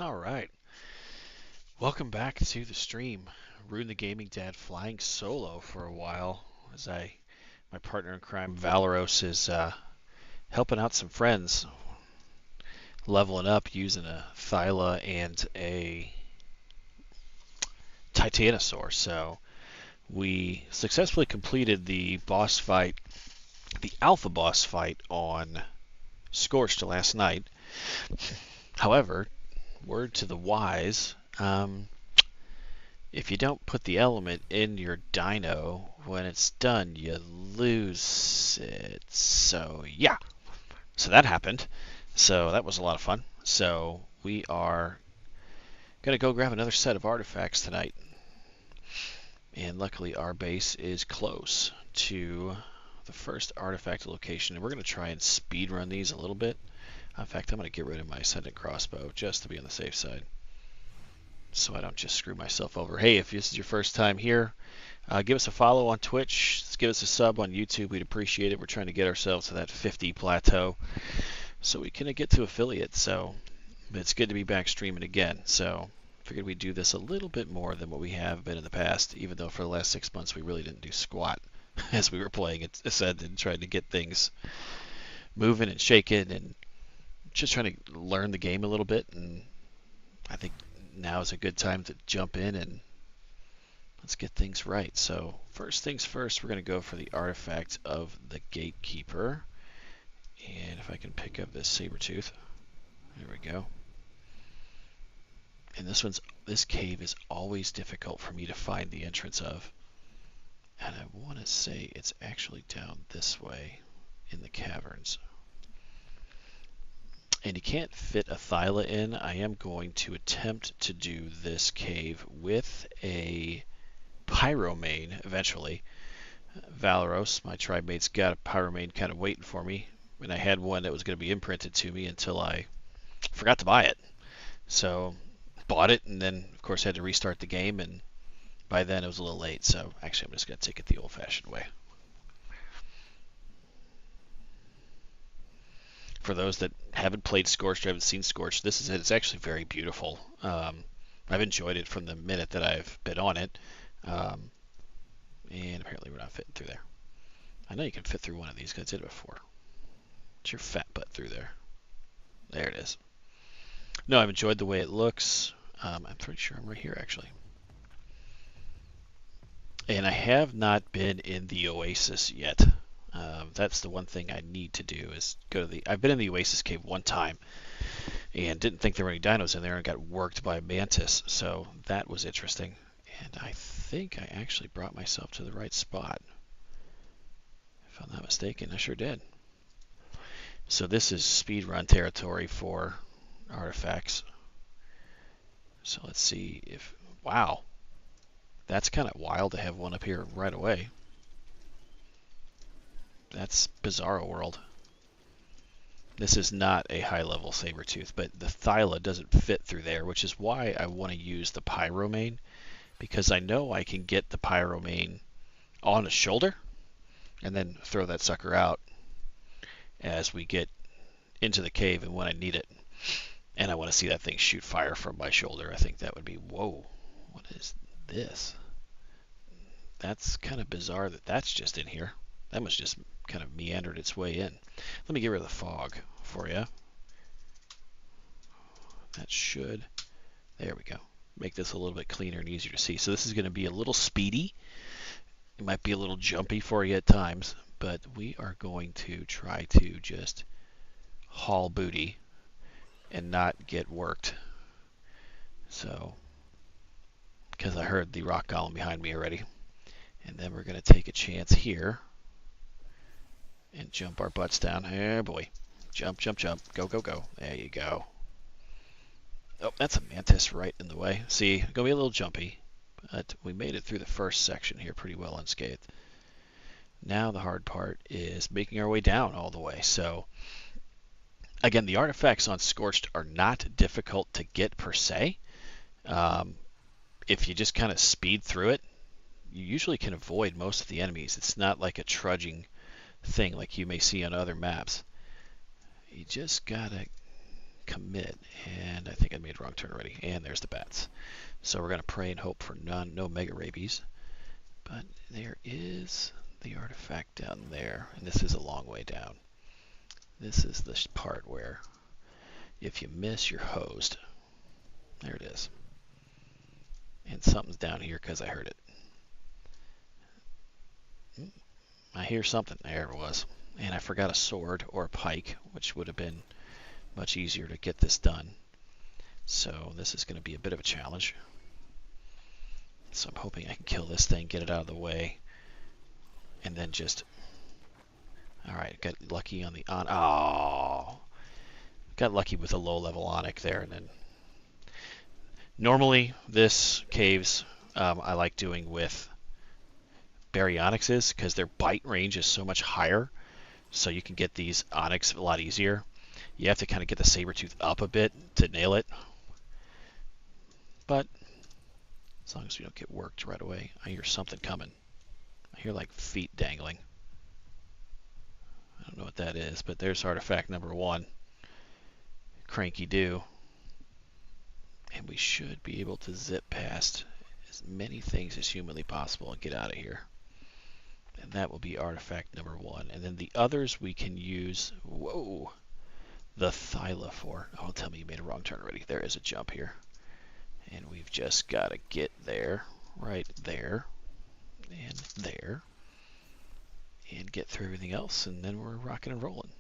All right. Welcome back to the stream. Rune the Gaming Dad flying solo for a while as my partner in crime Valeros is helping out some friends, leveling up using a Thyla and a Titanosaur. So we successfully completed the boss fight, the alpha boss fight on Scorched last night. However, word to the wise, if you don't put the element in your dino, when it's done, you lose it. So, yeah. So that happened. So that was a lot of fun. So we are going to go grab another set of artifacts tonight. And luckily our base is close to the first artifact location. And we're going to try and speed run these a little bit. In fact, I'm going to get rid of my ascendant crossbow just to be on the safe side, so I don't just screw myself over. Hey, if this is your first time here, give us a follow on Twitch. Give us a sub on YouTube. We'd appreciate it. We're trying to get ourselves to that 50 plateau so we can get to affiliate. So it's good to be back streaming again. So figured we'd do this a little bit more than what we have been in the past, even though for the last 6 months we really didn't do squat as we were playing Ascended and trying to get things moving and shaking and just trying to learn the game a little bit. And I think now is a good time to jump in and let's get things right. So first things first, we're going to go for the artifact of the Gatekeeper. And if I can pick up this Sabertooth, there we go. And this cave is always difficult for me to find the entrance of. And I want to say it's actually down this way in the caverns. And you can't fit a Thyla in. I am going to attempt to do this cave with a Pyromane eventually. Valeros, my tribe mate's got a Pyromane kind of waiting for me. And I had one that was going to be imprinted to me until I forgot to buy it. So bought it and then of course had to restart the game, and by then it was a little late. So actually I'm just going to take it the old-fashioned way. For those that haven't played Scorched or haven't seen Scorched, this is it. It's actually very beautiful. I've enjoyed it from the minute that I've been on it. And apparently we're not fitting through there. I know you can fit through one of these because I did it before. It's your fat butt through there. There it is. No, I've enjoyed the way it looks. I'm pretty sure I'm right here actually. And I have not been in the Oasis yet. That's the one thing I need to do is go to the... I've been in the Oasis cave one time and didn't think there were any dinos in there and got worked by a mantis. So that was interesting. And I think I actually brought myself to the right spot. If I'm not mistaken, I sure did. So this is speedrun territory for artifacts. So let's see if... Wow. That's kind of wild to have one up here right away. That's Bizarro World. This is not a high-level Sabertooth, but the Thyla doesn't fit through there, which is why I want to use the Pyromane, because I know I can get the Pyromane on a shoulder and then throw that sucker out as we get into the cave and when I need it. And I want to see that thing shoot fire from my shoulder. I think that would be, whoa, what is this? That's kind of bizarre that that's just in here. That must just kind of meandered its way in. Let me get rid of the fog for you. That should, there we go, make this a little bit cleaner and easier to see. So this is going to be a little speedy. It might be a little jumpy for you at times, but we are going to try to just haul booty and not get worked. So, because I heard the rock golem behind me already. And then we're going to take a chance here and jump our butts down. Oh boy. Jump, jump, jump. Go, go, go. There you go. Oh, that's a mantis right in the way. See, going to be a little jumpy, but we made it through the first section here pretty well unscathed. Now the hard part is making our way down all the way. So, again, the artifacts on Scorched are not difficult to get per se. If you just kind of speed through it, you usually can avoid most of the enemies. It's not like a trudging thing like you may see on other maps. You just gotta commit, and I think I made a wrong turn already. And there's the bats. So we're going to pray and hope for no mega rabies. But there is the artifact down there, and this is a long way down. This is the part where if you miss, you're hosed. There it is. And something's down here because I heard it. I hear something. There it was. And I forgot a sword or a pike, which would have been much easier to get this done. So this is going to be a bit of a challenge. So I'm hoping I can kill this thing, get it out of the way, and then just... Alright, got lucky on the... Oh! Got lucky with a low-level Onyx there, and then... Normally, this caves I like doing with Baryonyxes, because their bite range is so much higher, so you can get these Onyx a lot easier. You have to kind of get the Sabertooth up a bit to nail it. But as long as we don't get worked right away. I hear something coming. I hear like feet dangling. I don't know what that is, but there's artifact number 1. Cranky do. And we should be able to zip past as many things as humanly possible and get out of here. And that will be artifact number 1. And then the others we can use, whoa, the Thyla for. Oh, tell me you made a wrong turn already. There is a jump here. And we've just got to get there, right there, and there, and get through everything else, and then we're rocking and rolling.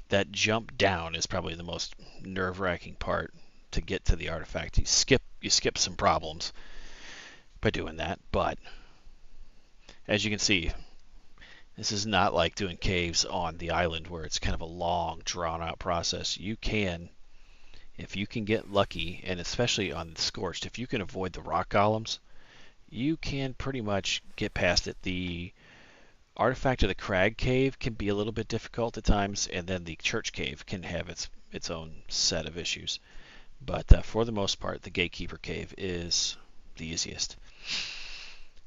That jump down is probably the most nerve-wracking part to get to the artifact. You skip some problems by doing that, but as you can see, this is not like doing caves on the island where it's kind of a long, drawn-out process. You can, if you can get lucky, and especially on Scorched, if you can avoid the rock golems, you can pretty much get past it. The artifact of the crag cave can be a little bit difficult at times, and then the church cave can have its own set of issues. But for the most part, the gatekeeper cave is the easiest.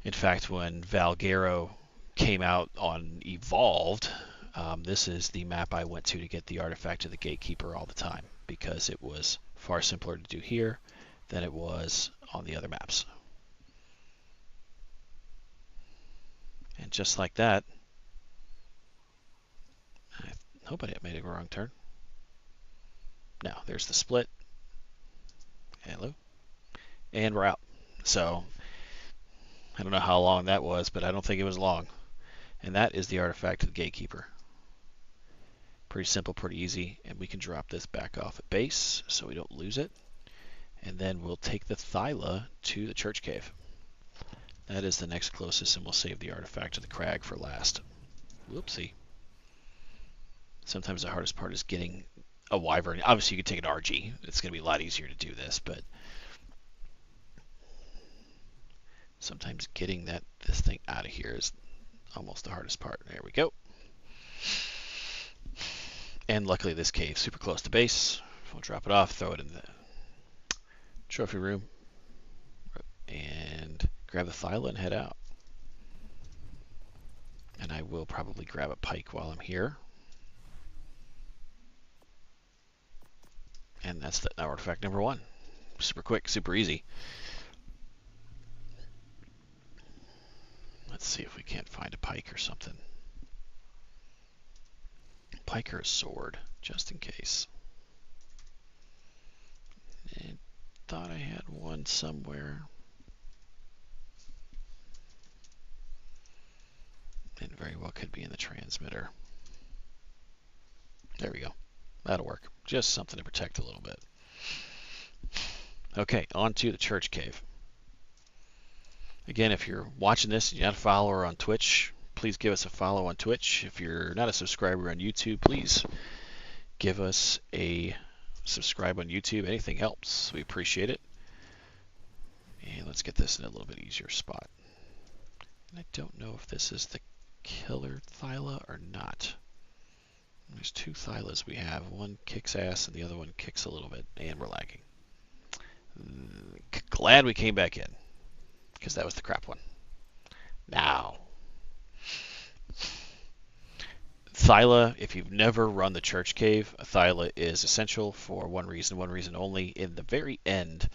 In fact, when Valgero came out on Evolved, this is the map I went to get the artifact of the gatekeeper all the time, because it was far simpler to do here than it was on the other maps. And just like that, I hope I didn't make a wrong turn. Now, there's the split. Hello. And we're out. So, I don't know how long that was, but I don't think it was long. And that is the artifact of the gatekeeper. Pretty simple, pretty easy, and we can drop this back off at base so we don't lose it. And then we'll take the Thyla to the church cave. That is the next closest, and we'll save the artifact of the crag for last. Whoopsie. Sometimes the hardest part is getting a wyvern. Obviously, you could take an RG. It's going to be a lot easier to do this, but sometimes getting this thing out of here is almost the hardest part. There we go. And luckily, this cave's super close to base. We'll drop it off, throw it in the trophy room, and grab the Thyla and head out. And I will probably grab a pike while I'm here. And that's the artifact number 1. Super quick, super easy. Let's see if we can't find a pike or something. Pike or a sword, just in case. I thought I had one somewhere. And very well could be in the transmitter. There we go. That'll work. Just something to protect a little bit. Okay, on to the church cave. Again, if you're watching this and you're not a follower on Twitch, please give us a follow on Twitch. If you're not a subscriber on YouTube, please give us a subscribe on YouTube. Anything helps. We appreciate it. And let's get this in a little bit easier spot. And I don't know if this is the killer Thyla or not. There's 2 Thylas we have. One kicks ass and the other one kicks a little bit. And we're lagging. Glad we came back in, because that was the crap one. Now, Thyla, if you've never run the church cave, Thyla is essential for one reason only. In the very end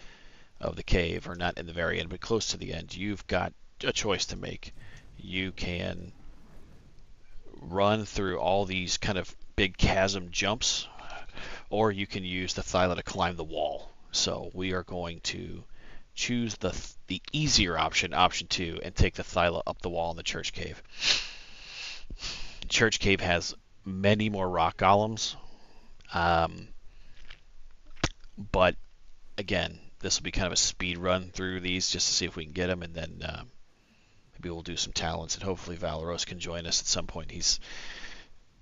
of the cave, or not in the very end, but close to the end, you've got a choice to make. You can run through all these kind of big chasm jumps, or you can use the Thyla to climb the wall. So we are going to choose the easier option, option 2, and take the Thyla up the wall in the church cave. Church cave has many more rock golems, but again, this will be kind of a speed run through these just to see if we can get them, and then maybe we'll do some talents, and hopefully Valeros can join us at some point. He's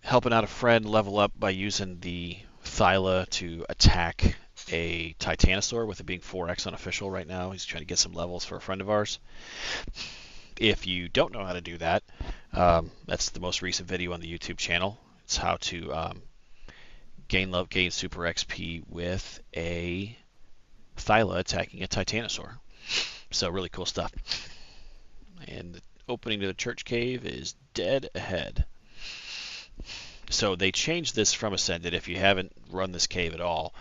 helping out a friend level up by using the Thyla to attack a Titanosaur, with it being 4x unofficial right now. He's trying to get some levels for a friend of ours. If you don't know how to do that, that's the most recent video on the YouTube channel. It's how to gain super XP with a Thyla attacking a Titanosaur. So really cool stuff. And the opening to the church cave is dead ahead. So they changed this from Ascended. If you haven't run this cave at all,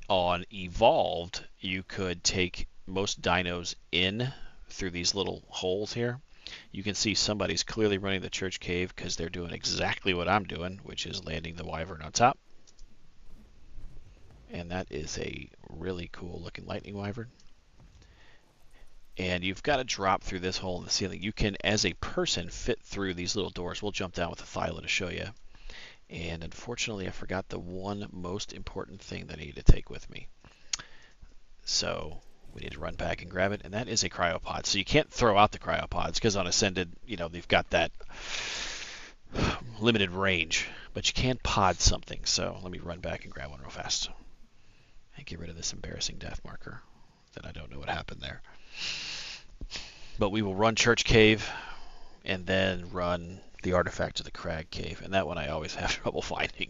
on Evolved, you could take most dinos in through these little holes here. You can see somebody's clearly running the church cave because they're doing exactly what I'm doing, which is landing the wyvern on top. And that is a really cool looking lightning wyvern. And you've got to drop through this hole in the ceiling. You can, as a person, fit through these little doors. We'll jump down with the Thyla to show you. And unfortunately, I forgot the one most important thing that I need to take with me. So we need to run back and grab it, and that is a cryopod. So you can't throw out the cryopods because on Ascended, they've got that limited range, but you can pod something. So let me run back and grab one real fast and get rid of this embarrassing death marker that I don't know what happened there. But we will run Church Cave and then run the Artifact of the Crag Cave, and that one I always have trouble finding.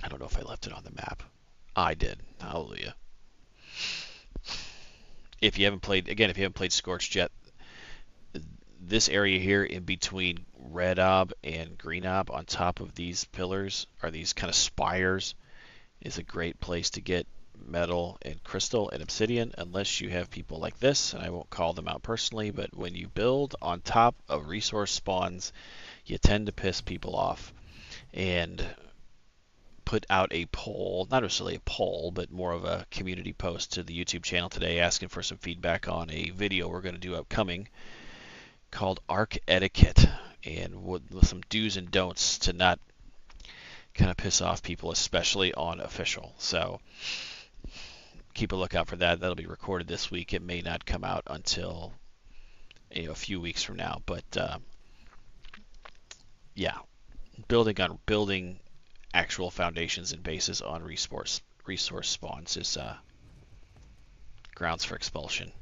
I don't know if I left it on the map. I did. Hallelujah. If you haven't played Scorched yet, this area here in between Red Ob and Green Ob on top of these pillars, are these kind of spires, is a great place to get metal and crystal and obsidian, unless you have people like this, and I won't call them out personally, but when you build on top of resource spawns, you tend to piss people off. And put out a poll, not necessarily a poll, but more of a community post to the YouTube channel today, asking for some feedback on a video we're going to do upcoming called Arc Etiquette, and with some do's and don'ts to not kind of piss off people, especially on official. So keep a lookout for that. That'll be recorded this week. It may not come out until a few weeks from now, but yeah, building actual foundations and bases on resource spawns is grounds for expulsion.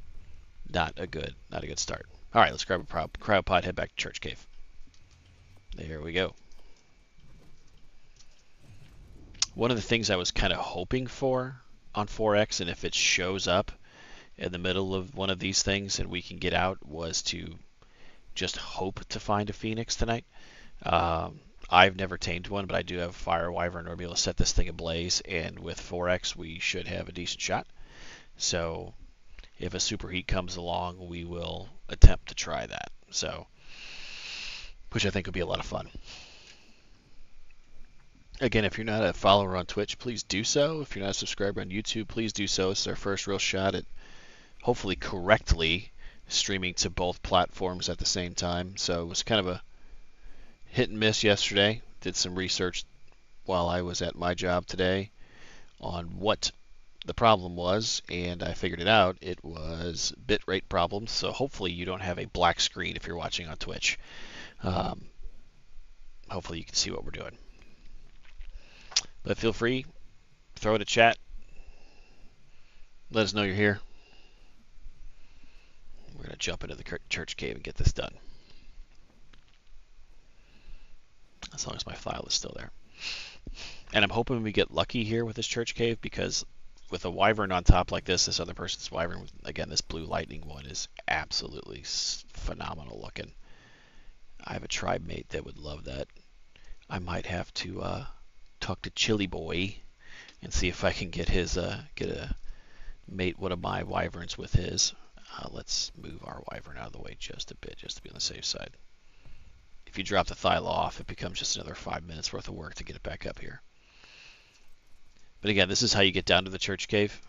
Not a good start. All right, let's grab a cryopod, head back to Church Cave. There we go. One of the things I was kind of hoping for on 4X, and if it shows up in the middle of one of these things and we can get out, was to just hope to find a Phoenix tonight. I've never tamed one, but I do have a Fire Wyvern, or be able to set this thing ablaze, and with 4X we should have a decent shot. So if a superheat comes along, we will attempt to try that. So, which I think would be a lot of fun. Again, if you're not a follower on Twitch, please do so. If you're not a subscriber on YouTube, please do so. This is our first real shot at hopefully correctly streaming to both platforms at the same time. So it was kind of a hit and miss yesterday. Did some research while I was at my job today on what the problem was, and I figured it out. It was bitrate problems, so hopefully you don't have a black screen if you're watching on Twitch. Hopefully you can see what we're doing. But feel free, throw it a chat. Let us know you're here. We're going to jump into the church cave and get this done. As long as my file is still there. And I'm hoping we get lucky here with this church cave, because with a wyvern on top like this other person's wyvern, again, this blue lightning one is absolutely phenomenal looking. I have a tribe mate that would love that. I might have to talk to Chili Boy and see if I can get his get a mate one of my wyverns with his. Let's move our wyvern out of the way just a bit, just to be on the safe side. If you drop the Thyla off, it becomes just another 5 minutes worth of work to get it back up here. But again, this is how you get down to the church cave.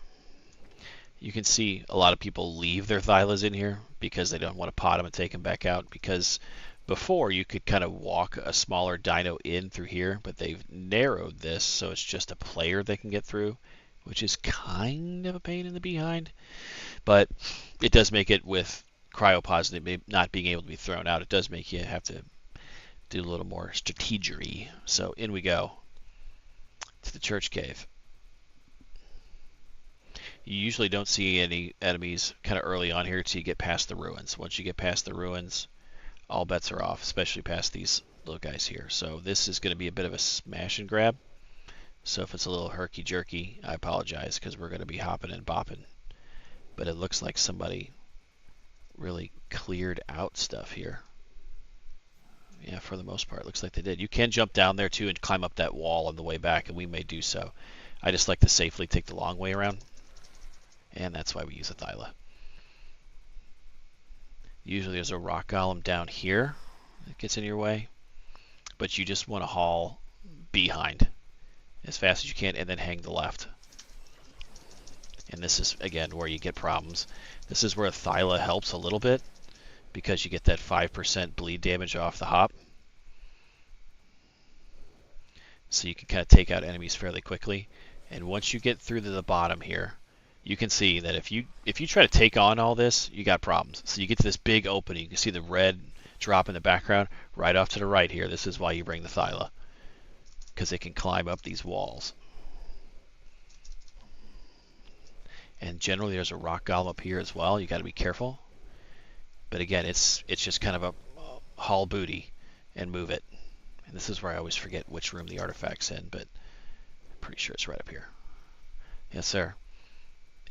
You can see a lot of people leave their Thylas in here because they don't want to pot them and take them back out, because before you could kind of walk a smaller dino in through here, but they've narrowed this so it's just a player they can get through, which is kind of a pain in the behind. But it does make it, with cryopods not being able to be thrown out, it does make you have to do a little more strategery. So in we go to the church cave. You usually don't see any enemies kind of early on here until you get past the ruins. Once you get past the ruins, all bets are off, especially past these little guys here. So this is going to be a bit of a smash and grab. So if it's a little herky-jerky, I apologize, because we're going to be hopping and bopping. But it looks like somebody really cleared out stuff here. Yeah, for the most part, it looks like they did. You can jump down there too and climb up that wall on the way back, and we may do so. I just like to safely take the long way around. And that's why we use a Thyla. Usually there's a rock golem down here that gets in your way, but you just want to haul behind as fast as you can and then hang the left. And this is, again, where you get problems. This is where Thyla helps a little bit, because you get that 5% bleed damage off the hop. So you can kind of take out enemies fairly quickly. And once you get through to the bottom here, you can see that if you try to take on all this, you got problems. So you get to this big opening. You can see the red drop in the background right off to the right here. This is why you bring the Thyla, because it can climb up these walls. And generally there's a rock golem up here as well. You got to be careful. But again, it's just kind of a haul booty and move it. And this is where I always forget which room the artifact's in, but I'm pretty sure it's right up here. Yes, sir.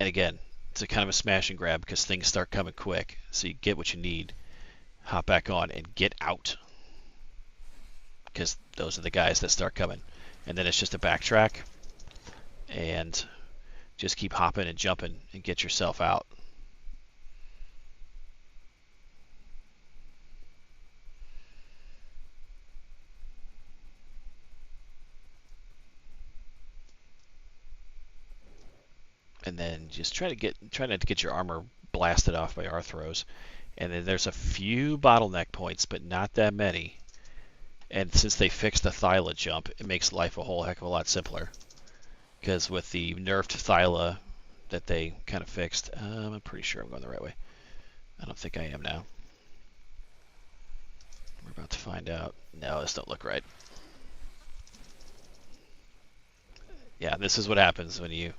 And again, it's a kind of a smash and grab because things start coming quick. So you get what you need, hop back on, and get out, because those are the guys that start coming. And then it's just a backtrack and just keep hopping and jumping and get yourself out. And then just try not to get your armor blasted off by Arthros. And then there's a few bottleneck points, but not that many. And since they fixed the Thyla jump, it makes life a whole heck of a lot simpler. Because with the nerfed Thyla that they kind of fixed, I'm pretty sure I'm going the right way. I don't think I am now. We're about to find out. No, this don't look right. Yeah, this is what happens when you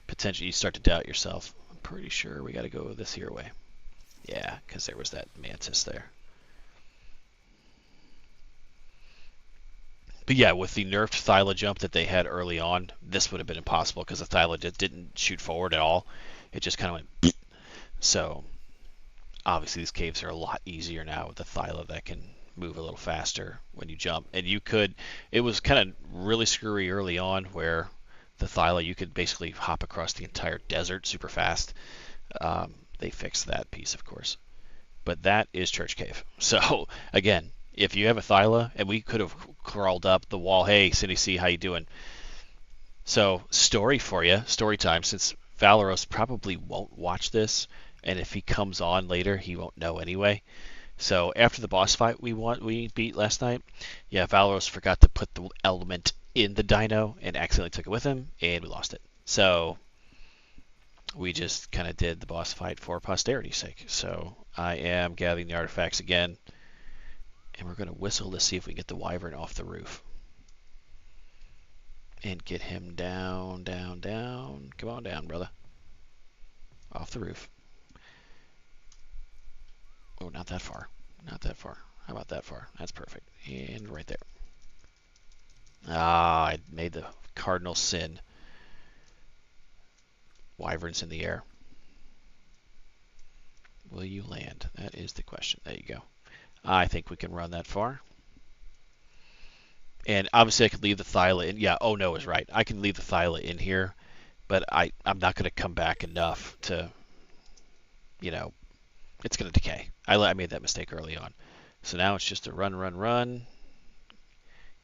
potentially start to doubt yourself. I'm pretty sure we got to go this here way. Yeah, because there was that mantis there. But yeah, with the nerfed Thyla jump that they had early on, this would have been impossible because the Thyla just didn't shoot forward at all. It just kind of went. So obviously these caves are a lot easier now with the Thyla that can move a little faster when you jump. And you could, it was kind of really screwy early on where the Thyla, you could basically hop across the entire desert super fast. They fixed that piece, of course. But that is Church Cave. So again, if you have a Thyla, and we could have crawled up the wall, hey, Cindy C, how you doing? So story for you, story time, since Valoros probably won't watch this, and if he comes on later, he won't know anyway. So after the boss fight we beat last night, yeah, Valoros forgot to put the element in the dino and accidentally took it with him, and we lost it. So we just kind of did the boss fight for posterity's sake. So I am gathering the artifacts again, and we're going to whistle to see if we can get the wyvern off the roof. And get him down, down, down. Come on down, brother. Off the roof. Oh, not that far. Not that far. How about that far? That's perfect. And right there. Ah, I made the cardinal sin. Wyvern's in the air. Will you land? That is the question. There you go. I think we can run that far. And obviously I could leave the Thyla in. Yeah, oh no is right. I can leave the Thyla in here, but I'm not going to come back enough to, you know, it's going to decay. I made that mistake early on. So now it's just a run, run, run,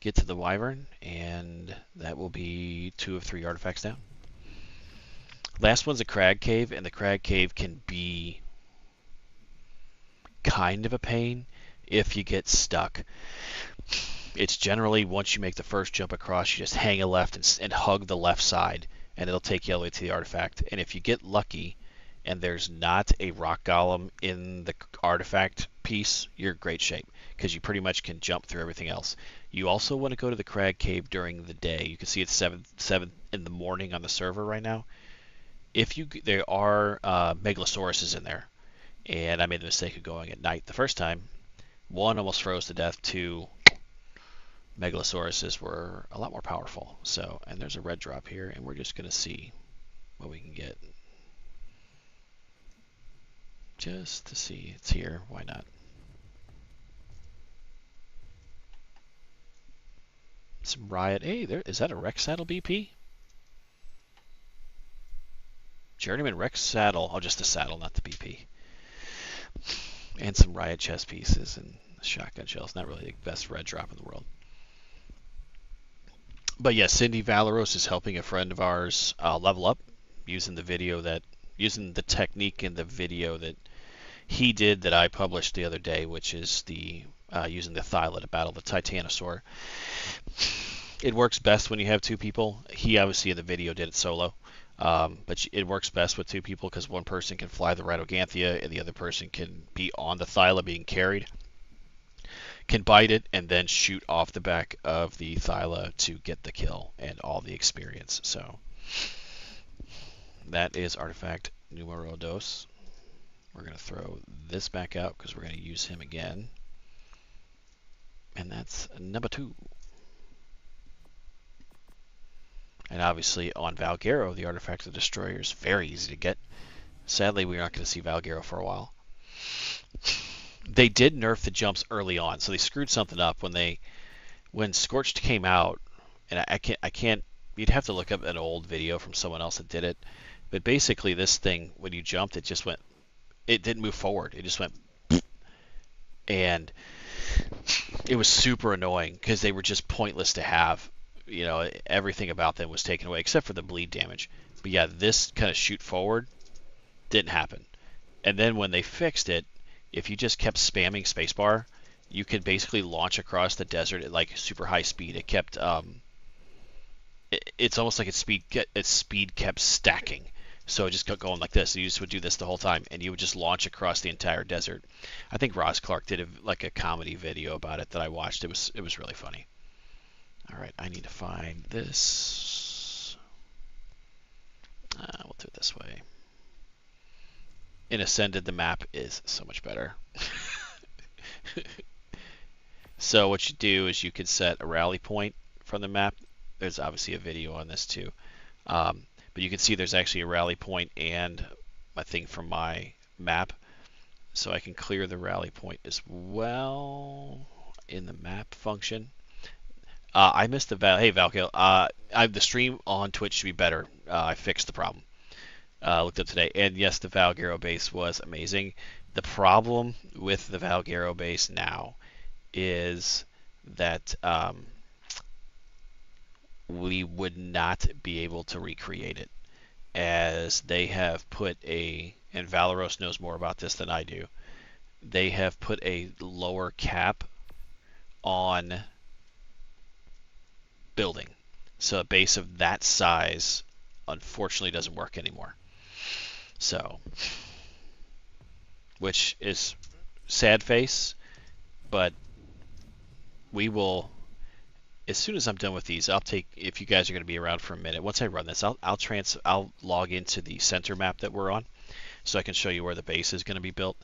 get to the Wyvern, and that will be 2 of 3 artifacts down. Last one's a Crag Cave, and the Crag Cave can be kind of a pain if you get stuck. It's generally, once you make the first jump across, you just hang a left and hug the left side, and it'll take you all the way to the artifact. And if you get lucky and there's not a rock golem in the artifact piece, you're in great shape, because you pretty much can jump through everything else. You also want to go to the Crag Cave during the day. You can see it's 7 in the morning on the server right now. There are Megalosauruses in there, and I made the mistake of going at night the first time. 1, almost froze to death. 2, Megalosauruses were a lot more powerful. So, and there's a red drop here, and we're just going to see what we can get. Just to see it's here, why not? Some Riot. Hey, is that a Rex Saddle BP? Journeyman Rex Saddle. Oh, just the saddle, not the BP. And some Riot chest pieces and shotgun shells. Not really the best red drop in the world. But yeah, Cindy Valeros is helping a friend of ours level up using the technique in the video that he did that I published the other day, which is using the Thyla to battle the Titanosaur. It works best when you have 2 people. He obviously in the video did it solo, but it works best with 2 people because one person can fly the Rhinoganthia and the other person can be on the Thyla being carried, can bite it, and then shoot off the back of the Thyla to get the kill and all the experience. So that is artifact numero 2. We're going to throw this back out because we're going to use him again. And that's number 2. And obviously on Valguero, the artifact of the destroyer is very easy to get. Sadly, we're not going to see Valguero for a while. They did nerf the jumps early on, so they screwed something up when Scorched came out. And I can't. You'd have to look up an old video from someone else that did it. But basically, this thing, when you jumped, it just went. It didn't move forward. It just went, and it was super annoying because they were just pointless to have. You know, everything about them was taken away except for the bleed damage. But yeah, this kind of shoot forward didn't happen. And then when they fixed it, if you just kept spamming spacebar, you could basically launch across the desert at like super high speed. It kept it's almost like its speed kept stacking. So it just kept going like this. You just would do this the whole time, and you would just launch across the entire desert. I think Roz Clark did a comedy video about it that I watched. It was really funny. All right, I need to find this. We'll do it this way. In Ascended, the map is so much better. So what you do is you can set a rally point from the map. There's obviously a video on this too. But you can see there's actually a rally point and a thing from my map. So I can clear the rally point as well in the map function. I missed the Hey Valkyl, the stream on Twitch should be better. I fixed the problem. Looked up today, and yes, the Valguero base was amazing. The problem with the Valguero base now is that we would not be able to recreate it, as they have put and Valeros knows more about this than I do, they have put a lower cap on building. So a base of that size unfortunately doesn't work anymore. So, which is sad face, but we will, as soon as I'm done with these, if you guys are going to be around for a minute, once I run this, I'll log into the center map that we're on, so I can show you where the base is going to be built.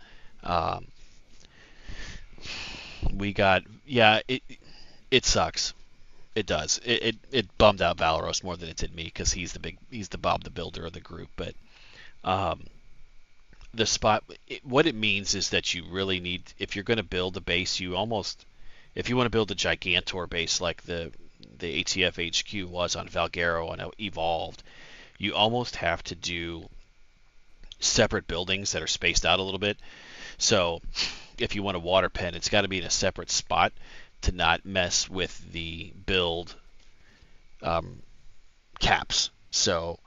It sucks. It does. It bummed out Valeros more than it did me, because he's the Bob the Builder of the group. But the spot, what it means is that you really need, if you're going to build a base, if you want to build a Gigantor base like the ATF HQ was on Valguero and Evolved, you almost have to do separate buildings that are spaced out a little bit. So if you want a water pen, it's got to be in a separate spot to not mess with the build caps. So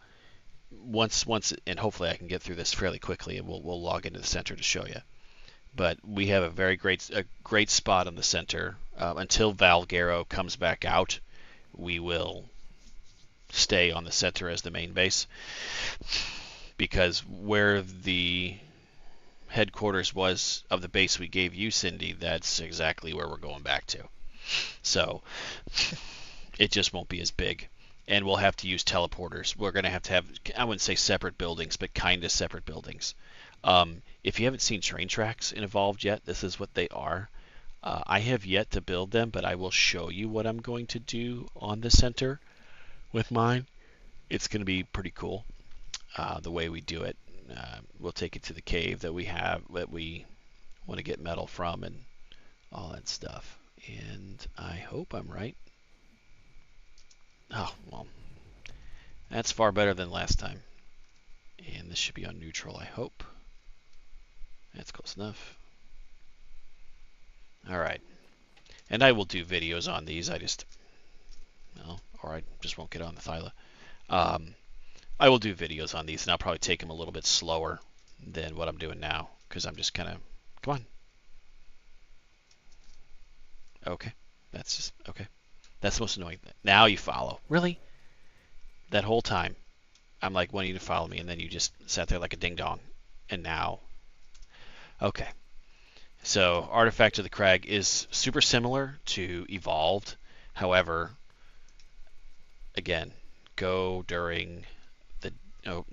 once and hopefully I can get through this fairly quickly, and we'll log into the center to show you. But we have a great spot on the center until Valguero comes back out. We will stay on the center as the main base, because where the headquarters was of the base we gave you, Cindy, that's exactly where we're going back to. So it just won't be as big. And we'll have to use teleporters. We're going to have, I wouldn't say separate buildings, but kind of separate buildings. If you haven't seen train tracks in Evolved yet, this is what they are. I have yet to build them, but I will show you what I'm going to do on the center with mine. It's going to be pretty cool the way we do it. We'll take it to the cave that we want to get metal from and all that stuff. And I hope I'm right. Oh, well, that's far better than last time. And this should be on neutral, I hope. That's close enough. Alright. And I will do videos on these. Or I just won't get on the Thyla. I will do videos on these, and I'll probably take them a little bit slower than what I'm doing now, because I'm just kind of, come on. Okay. That's just, okay. That's the most annoying thing. Now you follow. Really? That whole time, I'm like wanting you to follow me, and then you just sat there like a ding-dong. And now, okay. So, Artifact of the Crag is super similar to Evolved. However, again, go during the... Nope.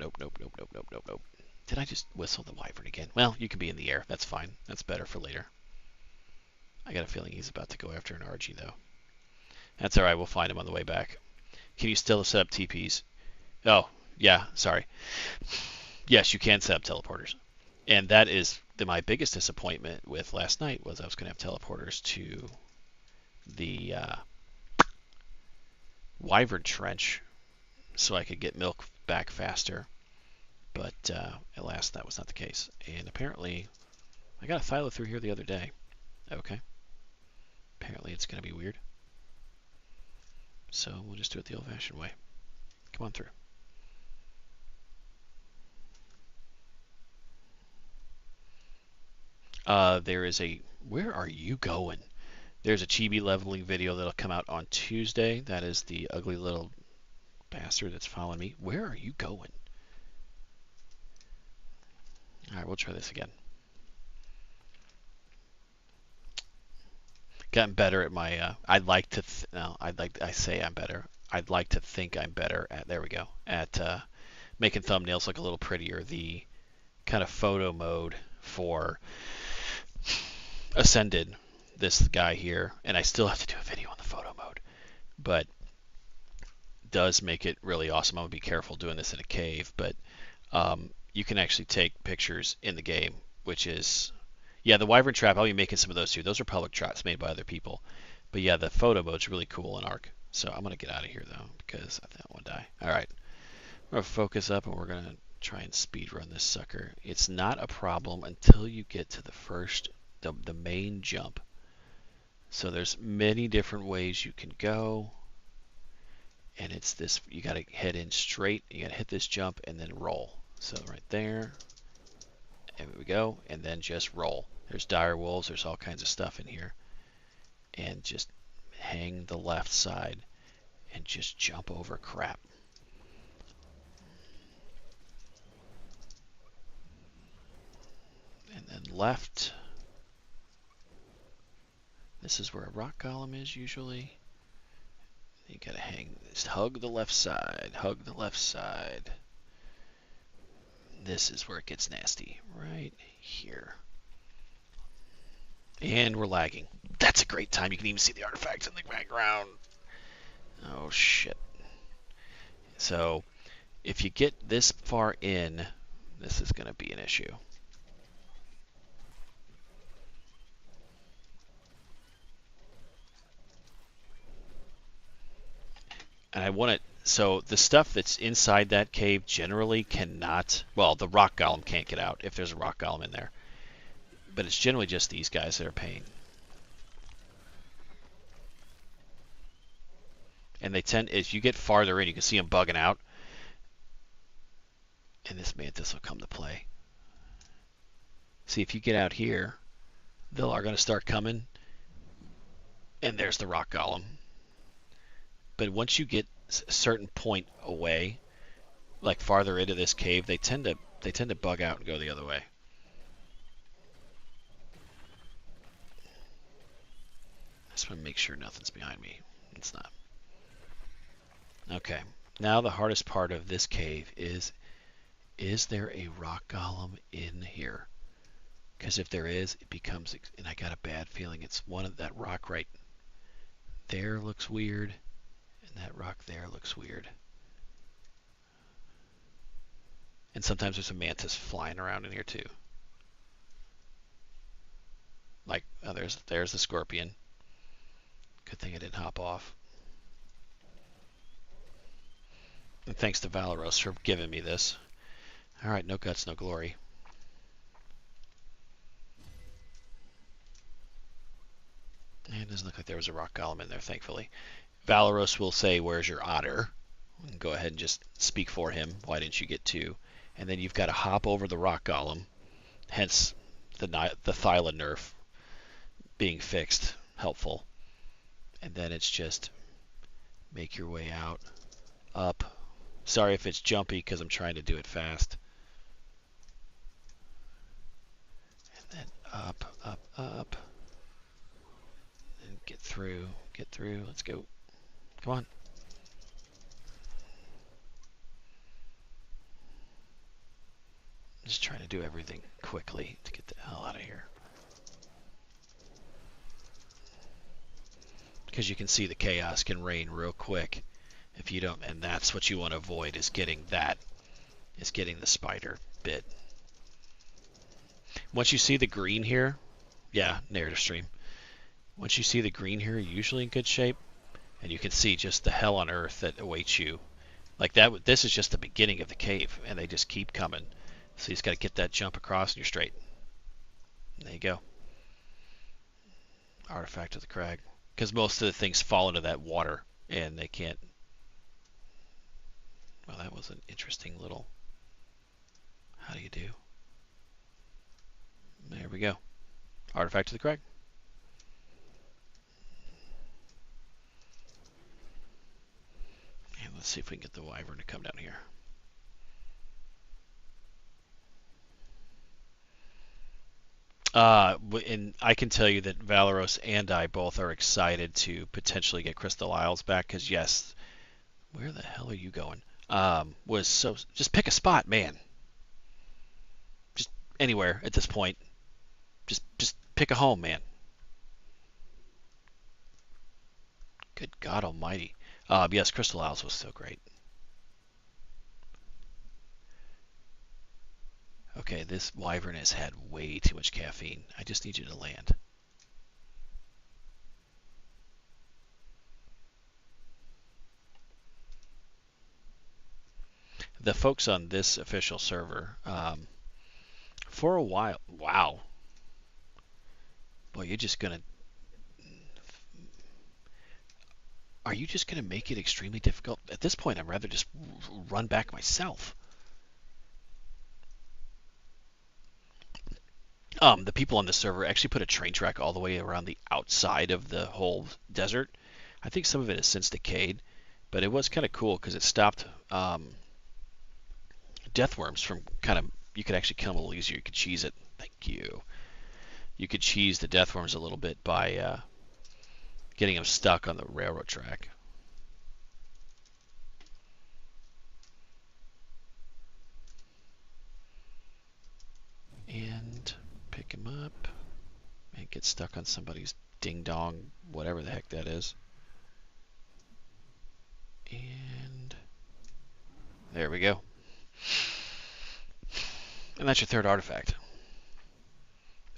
Did I just whistle the wyvern again? Well, you can be in the air. That's fine. That's better for later. I got a feeling he's about to go after an RG, though. That's alright. We'll find him on the way back. Can you still set up TPs? Oh, yeah. Sorry. Yes, you can set up teleporters. And that is my biggest disappointment with last night, was I was going to have teleporters to the Wyvern Trench so I could get milk back faster. But alas, that was not the case. And apparently, I got a Thyla through here the other day. Okay. Apparently it's going to be weird. So we'll just do it the old-fashioned way. Come on through. There is a... Where are you going? There's a chibi leveling video that'll come out on Tuesday. That is the ugly little bastard that's following me. Where are you going? Alright, we'll try this again. Gotten better at my... I'd like to... I say I'm better. I'd like to think I'm better at... There we go. At making thumbnails look a little prettier. The kind of photo mode for Ascended, this guy here, and I still have to do a video on the photo mode, but does make it really awesome. I'm going to be careful doing this in a cave, but you can actually take pictures in the game, which is... Yeah, the Wyvern Trap, I'll be making some of those too. Those are public traps made by other people. But yeah, the photo mode's really cool in Ark. So I'm going to get out of here, though, because I think I want to die. Alright. We're going to focus up, and we're going to try and speed run this sucker. It's not a problem until you get to the first, the main jump. So there's many different ways you can go. And it's this, you got to head in straight. You got to hit this jump and then roll. So right there. And there we go. And then just roll. There's dire wolves. There's all kinds of stuff in here. And just hang the left side and just jump over crap. And then left. This is where a rock golem is usually. You gotta hang, just hug the left side, hug the left side. This is where it gets nasty, right here. And we're lagging. That's a great time. You can even see the artifacts in the background. Oh, shit. So, if you get this far in, this is going to be an issue. And I want it. So the stuff that's inside that cave generally cannot. Well, the rock golem can't get out if there's a rock golem in there. But it's generally just these guys that are paying. And they tend, as you get farther in, you can see them bugging out. And this mantis will come to play. See, if you get out here, they are going to start coming. And there's the rock golem. But once you get a certain point away, like farther into this cave, they tend to bug out and go the other way. I just want to make sure nothing's behind me. It's not. Okay. Now the hardest part of this cave is there a rock golem in here? Because if there is, it becomes, and I got a bad feeling it's one of that rock right there looks weird, and that rock there looks weird. And sometimes there's a mantis flying around in here too. Like, oh, there's the scorpion. Good thing I didn't hop off. And thanks to Valeros for giving me this. Alright, no guts, no glory. And it doesn't look like there was a rock golem in there, thankfully. Valeros will say, "Where's your otter?" And go ahead and just speak for him. Why didn't you get two? And then you've got to hop over the rock golem. Hence the Thyla nerf being fixed. Helpful. And then it's just make your way out. Up. Sorry if it's jumpy because I'm trying to do it fast. And then up, up, up. And get through. Get through. Let's go. Come on. Just trying to do everything quickly to get the hell out of here. Because you can see the chaos can reign real quick if you don't, and that's what you want to avoid is getting the spider bit. Once you see the green here, yeah, narrative stream. Once you see the green here, you're usually in good shape, and you can see just the hell on earth that awaits you. Like that, this is just the beginning of the cave, and they just keep coming. So you just got to get that jump across, and you're straight. There you go. Artifact of the crag. Because most of the things fall into that water, and they can't. Well, that was an interesting little. How do you do? There we go. Artifact of the crag. And let's see if we can get the wyvern to come down here. And I can tell you that Valeros and I both are excited to potentially get Crystal Isles back, because yes, where the hell are you going? Was so just pick a spot, man. Just anywhere at this point. Just pick a home, man. Good God Almighty. Yes, Crystal Isles was so great. Okay, this wyvern has had way too much caffeine. I just need you to land. The folks on this official server, for a while, wow. Boy, you're just gonna. Are you just gonna make it extremely difficult? At this point, I'd rather just run back myself. The people on the server actually put a train track all the way around the outside of the whole desert. I think some of it has since decayed, but it was kind of cool because it stopped deathworms from kind of. You could actually kill them a little easier. You could cheese it. Thank you. You could cheese the deathworms a little bit by getting them stuck on the railroad track. And pick him up and get stuck on somebody's ding dong, whatever the heck that is. And there we go. And that's your third artifact.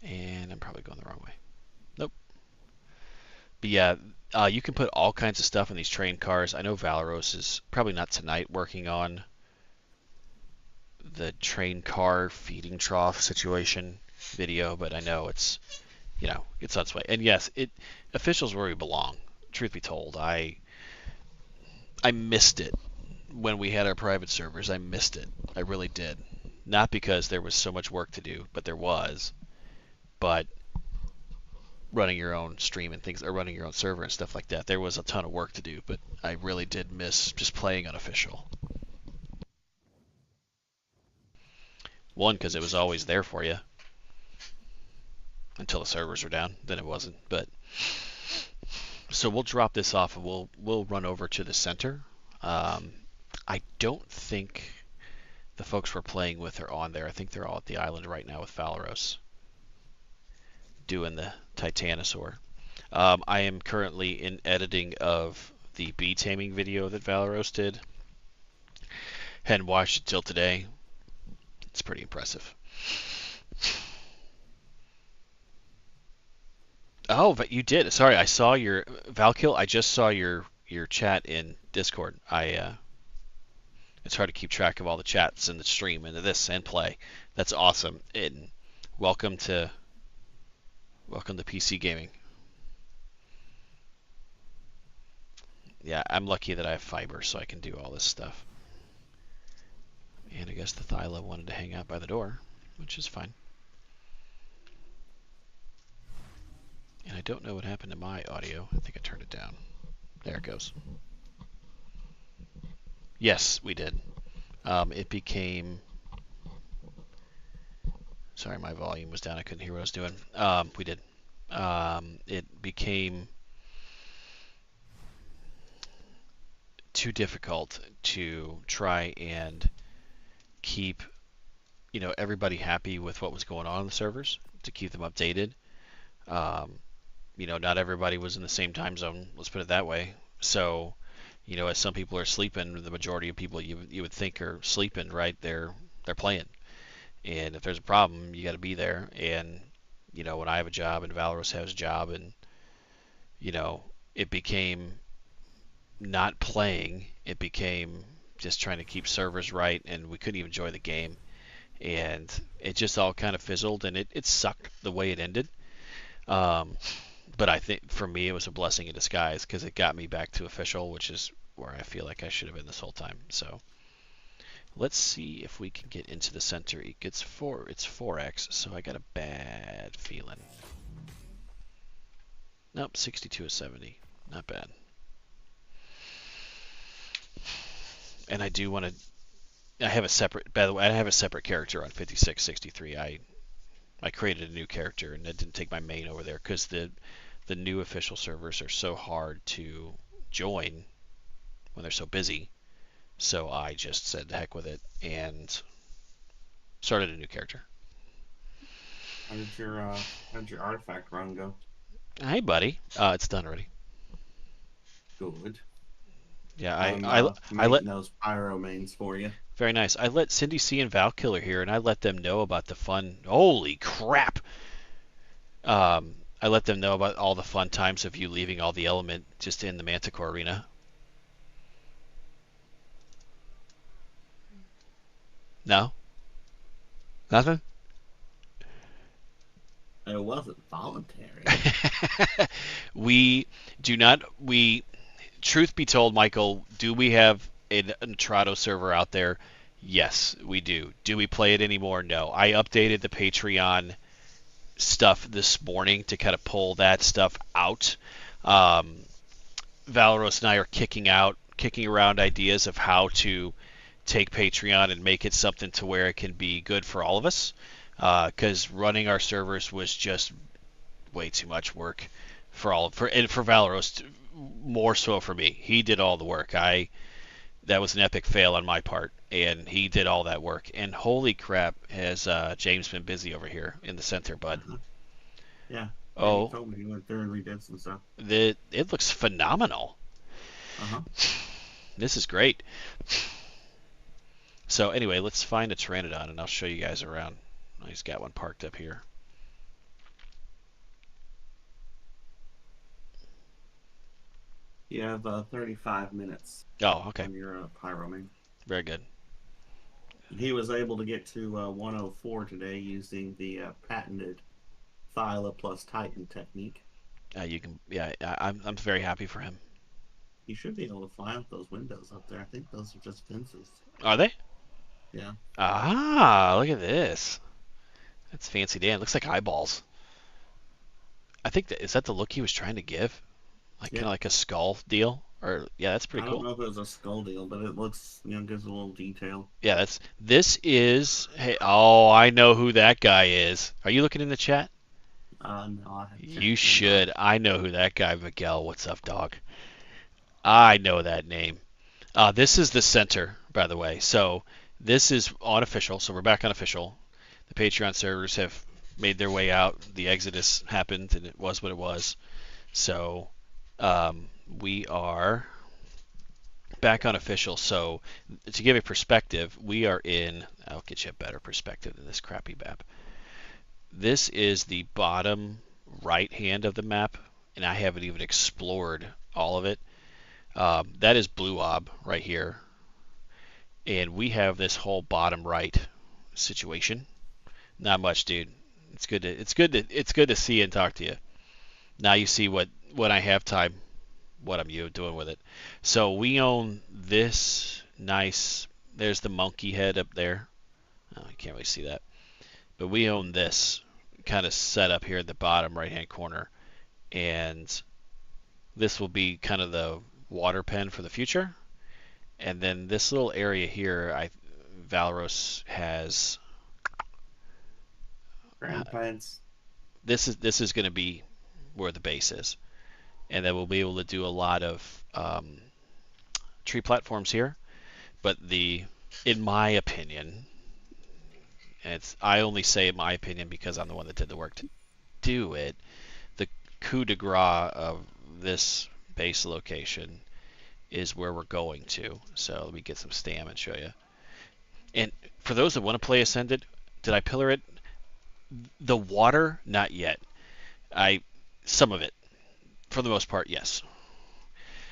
And I'm probably going the wrong way. Nope. But yeah, You can put all kinds of stuff in these train cars. I know Valeros is probably not tonight working on the train car feeding trough situation video, but I know it's on its way. And yes, officials where we belong. Truth be told, I missed it when we had our private servers. I missed it. I really did. Not because there was so much work to do, but there was. But running your own stream and things, or running your own server and stuff like that, there was a ton of work to do. But I really did miss just playing unofficial. One, because it was always there for you until the servers were down. Then it wasn't. But so we'll drop this off and we'll run over to the center. I don't think the folks we're playing with are on there. I think they're all at the island right now with Valeros doing the Titanosaur. I am currently in editing of the bee taming video that Valeros did. Hadn't watched it till today. It's pretty impressive. Oh, but you did. Sorry, I saw your Valkill. I just saw your chat in Discord. It's hard to keep track of all the chats in the stream and this and play. That's awesome. And welcome to PC gaming. Yeah, I'm lucky that I have fiber, so I can do all this stuff. And I guess the Thyla wanted to hang out by the door, which is fine. And I don't know what happened to my audio. I think I turned it down. There it goes. Yes, we did. It became... Sorry, my volume was down. I couldn't hear what I was doing. We did. It became too difficult to try and keep, everybody happy with what was going on the servers, to keep them updated. Not everybody was in the same time zone. Let's put it that way. So, as some people are sleeping, the majority of people you would think are sleeping, right? They're playing. And if there's a problem, you got to be there. And when I have a job and Valeros has a job, and it became not playing. It became just trying to keep servers right, and we couldn't even enjoy the game. And it just all kind of fizzled, and it sucked the way it ended. But I think for me it was a blessing in disguise, because it got me back to official, which is where I feel like I should have been this whole time. So let's see if we can get into the center. It's 4x, so I got a bad feeling. Nope, 62 is 70. Not bad. And I do want to... By the way, I have a separate character on 5663. I created a new character, and I didn't take my main over there, because the new official servers are so hard to join when they're so busy. So I just said the heck with it and started a new character. How did your artifact run go? Hey, buddy. It's done already. Good. Yeah, I let those pyro mains for you. Very nice. I let Cindy C and Valkiller here, and I let them know about the fun. Holy crap! I let them know about all the fun times of you leaving all the element just in the Manticore arena. No? Nothing? It wasn't voluntary. Truth be told, Michael, do we have an Entrado server out there? Yes, we do. Do we play it anymore? No. I updated the Patreon stuff this morning to kind of pull that stuff out. Valeros and I are kicking around ideas of how to take Patreon and make it something to where it can be good for all of us. Because running our servers was just way too much work for Valeros, more so for me. He did all the work. That was an epic fail on my part, and he did all that work. And holy crap, has James been busy over here in the center, bud? Yeah. Oh, he told me he went there and redid some stuff. It looks phenomenal. This is great. So anyway, let's find a Pteranodon, and I'll show you guys around. He's got one parked up here. You have 35 minutes Oh, okay. on your pyro. Very good. He was able to get to 104 today using the patented Thyla plus Titan technique. You can, yeah. I'm very happy for him. He should be able to fly out those windows up there. I think those are just fences. Are they? Yeah, Ah, look at this. That's fancy Dan. Looks like eyeballs. I think that is that the look he was trying to give, like kind yeah. of like a skull deal. Or yeah, that's pretty I don't cool. know if it was a skull deal, but it looks, gives a little detail. Yeah, that's this is. Hey, oh, I know who that guy is. Are you looking in the chat? No, I have chat You turned on. should. I know who that guy. Miguel, what's up, dog? I know that name. This is the center, by the way. So this is unofficial. So we're back on official. The Patreon servers have made their way out. The exodus happened, and it was what it was. So we are back on official. So to give a perspective, we are in. I'll get you a better perspective than this crappy map. This is the bottom right hand of the map, and I haven't even explored all of it. That is Blue Ob right here, and we have this whole bottom right situation. Not much, dude. It's good to see and talk to you. Now you see what when I have time, what I'm doing with it. So we own this nice. There's the monkey head up there. Oh, you can't really see that, but we own this kind of setup here at the bottom right hand corner, and this will be kind of the water pen for the future. And then this little area here, Valros has. Grand plans. This is going to be where the base is, and then we'll be able to do a lot of tree platforms here. But in my opinion, and I only say in my opinion because I'm the one that did the work to do it. The coup de grace of this base location is where we're going to. So let me get some stam and show you. And for those that want to play Ascended, did I pillar it? The water, not yet. Some of it, for the most part, yes.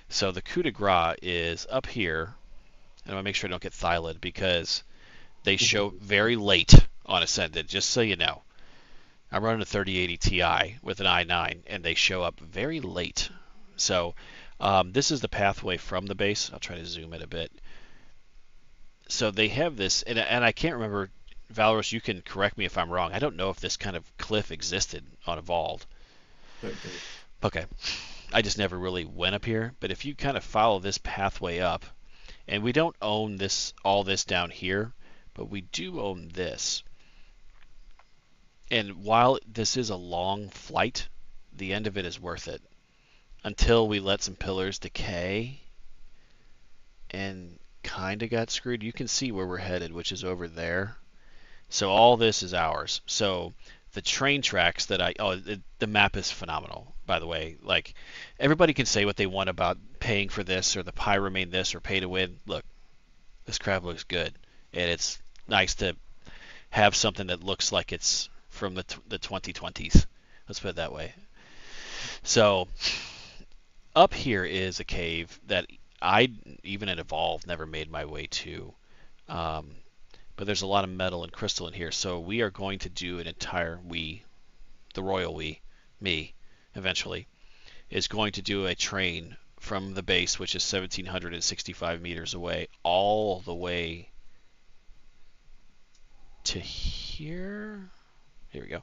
So the coup de grace is up here, and I want to make sure I don't get thylid because they show very late on Ascended, just so you know. I'm running a 3080 Ti with an i9, and they show up very late. So this is the pathway from the base. I'll try to zoom in a bit. So they have this, and I can't remember, Valorous, you can correct me if I'm wrong. I don't know if this kind of cliff existed on Evolved. Could be. Okay. I just never really went up here, but if you kind of follow this pathway up, and we don't own all this down here, but we do own this. And while this is a long flight, the end of it is worth it until we let some pillars decay and kind of got screwed. You can see where we're headed, which is over there. So all this is ours. So the train tracks that the map is phenomenal, by the way. Like, everybody can say what they want about paying for this or the Pyromane this or pay to win. Look, this crab looks good, and it's nice to have something that looks like it's from the 2020s. Let's put it that way. So up here is a cave that I, even in Evolve, never made my way to. Um, but there's a lot of metal and crystal in here. So we are going to do an entire the royal me, eventually, is going to do a train from the base, which is 1,765 meters away, all the way to here. Here we go.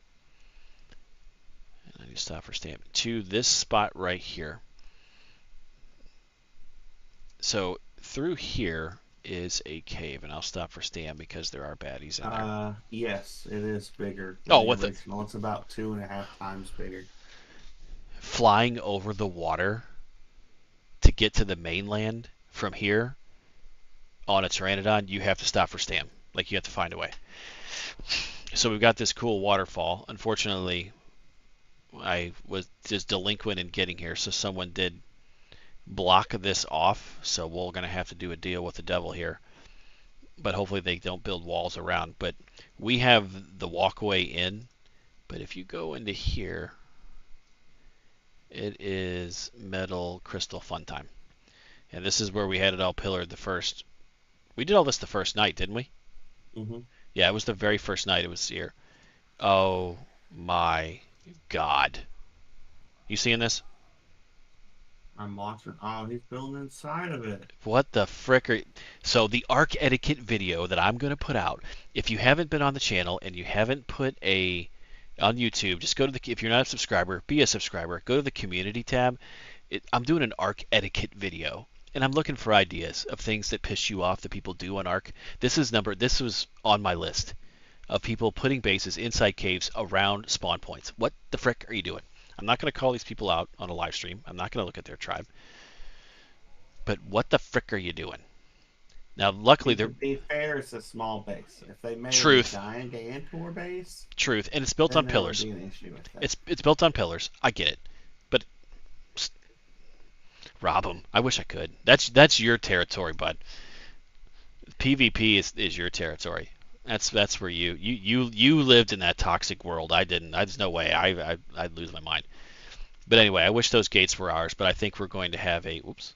And I need to stop for stamp. To this spot right here. So through here is a cave, and I'll stop for stam because there are baddies in there. Yes, it is bigger than Oh, the what the? original. It's about 2.5 times bigger. Flying over the water to get to the mainland from here on a Pteranodon, you have to stop for stam. Like, you have to find a way. So we've got this cool waterfall. Unfortunately, I was just delinquent in getting here, so someone did block this off. So we're going to have to do a deal with the devil here. But hopefully they don't build walls around. But we have the walkway in. But if you go into here, It is Metal Crystal Fun Time. And this is where we had it all pillared the first. We did all this the first night, didn't we? Mm-hmm. Yeah, it was the very first night it was here. Oh my god. You seeing this? I'm watching. Oh, he's building inside of it. What the frick are... So the Arc Etiquette video that I'm going to put out, if you haven't been on the channel and you haven't put a... on YouTube, just go to the... If you're not a subscriber, be a subscriber. Go to the community tab. I'm doing an Arc Etiquette video. And I'm looking for ideas of things that piss you off that people do on Arc. This was on my list of people putting bases inside caves around spawn points. What the frick are you doing? I'm not going to call these people out on a live stream. I'm not going to look at their tribe. But what the frick are you doing? Now, luckily, See, they're to be fair, it's a small base. If they made a truth, giant Gantor base, truth, and it's built then on there would pillars. be an issue with that. It's built on pillars. I get it, but rob them. I wish I could. That's your territory, bud. PvP is your territory. That's where you lived in that toxic world. I didn't. There's no way. I'd lose my mind. But anyway, I wish those gates were ours. But I think we're going to have a oops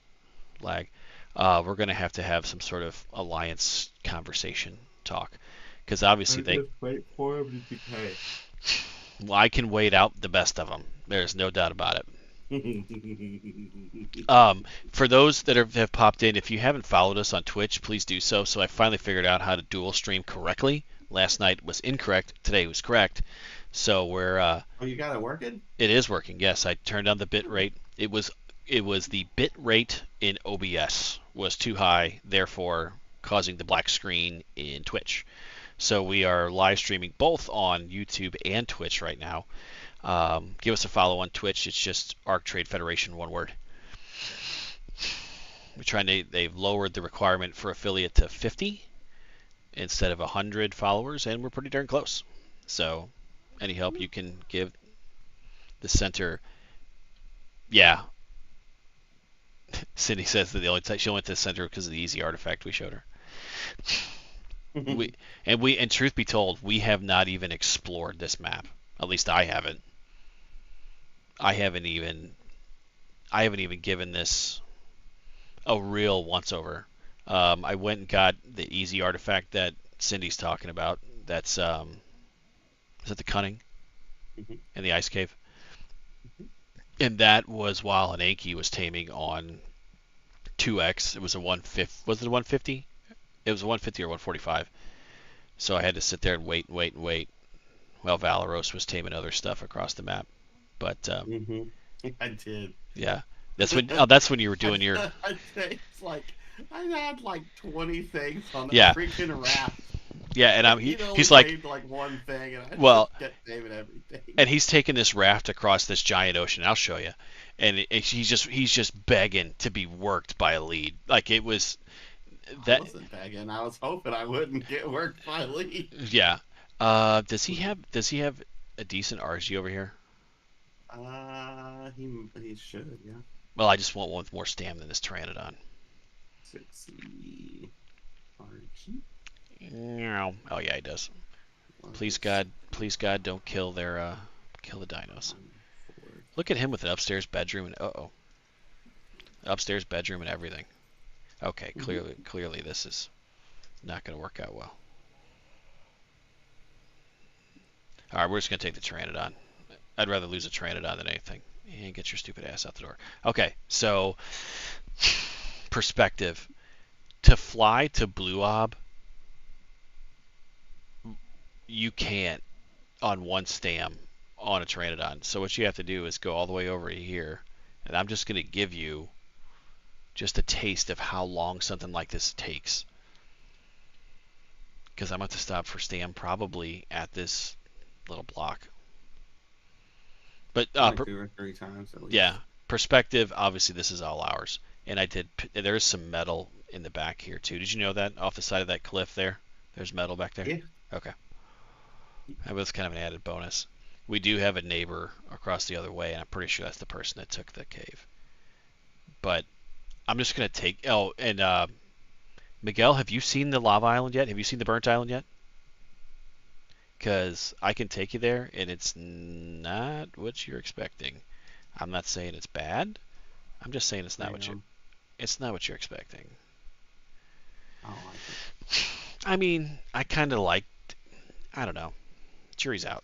lag. We're going to have some sort of alliance conversation talk because obviously I they. just wait for him to decay. Well, I can wait out the best of them. There's no doubt about it. For those that have popped in, if you haven't followed us on Twitch, please do so. So I finally figured out how to dual stream correctly. Last night was incorrect. Today was correct. So we're Oh, you got it working? it is working. Yes, I turned down the bit rate. It was the bit rate in OBS was too high, therefore causing the black screen in Twitch. So we are live streaming both on YouTube and Twitch right now. Give us a follow on Twitch. It's just Arc Trade Federation, one word. They've lowered the requirement for affiliate to 50 instead of 100 followers, and we're pretty darn close. So, any help you can give the center, yeah. Cindy says that the only time she went to the center because of the easy artifact we showed her. And truth be told, we have not even explored this map. At least I haven't. I haven't even given this a real once over. I went and got the easy artifact that Cindy's talking about. That's is it the cunning in the ice cave? And that was while an Anki was taming on 2x. It was a 150. Was it a 150? It was a 150 or 145. So I had to sit there and wait while Valeros was taming other stuff across the map. But I did. yeah, that's when you were doing your. It's like I had like 20 things on the Yeah. freaking raft. Yeah, and he's like, saved like one thing, and I well, just kept saving everything. and he's taking this raft across this giant ocean. I'll show you, and he's just begging to be worked by a lead. Like it was that. I wasn't begging. I was hoping I wouldn't get worked by Lee. Yeah. Does he have a decent RG over here? He should, yeah. Well, I just want one with more stam than this Pteranodon. Sexy Oh yeah, he does. Please God, don't kill the dinos. Look at him with an upstairs bedroom and upstairs bedroom and everything. Okay, clearly this is not going to work out well. All right, we're just going to take the Pteranodon. I'd rather lose a Pteranodon than anything. And get your stupid ass out the door. Okay, so perspective. To fly to Blue Ob, you can't on one stam on a Pteranodon. So what you have to do is go all the way over here, and I'm just going to give you just a taste of how long something like this takes. Because I'm about to stop for stam probably at this little block. But like 2 or 3 times at least. Yeah, perspective. Obviously, this is all ours. And there is some metal in the back here too. Did you know that off the side of that cliff there? There's metal back there. Yeah. Okay. That was kind of an added bonus. We do have a neighbor across the other way, and I'm pretty sure that's the person that took the cave. But I'm just gonna take. Oh, and Miguel, have you seen the lava island yet? Have you seen the burnt island yet? Because I can take you there, and it's not what you're expecting. I'm not saying it's bad. I'm just saying Yeah, it's not what you're expecting. I don't like it. I mean, I kind of like. I don't know. Jury's out.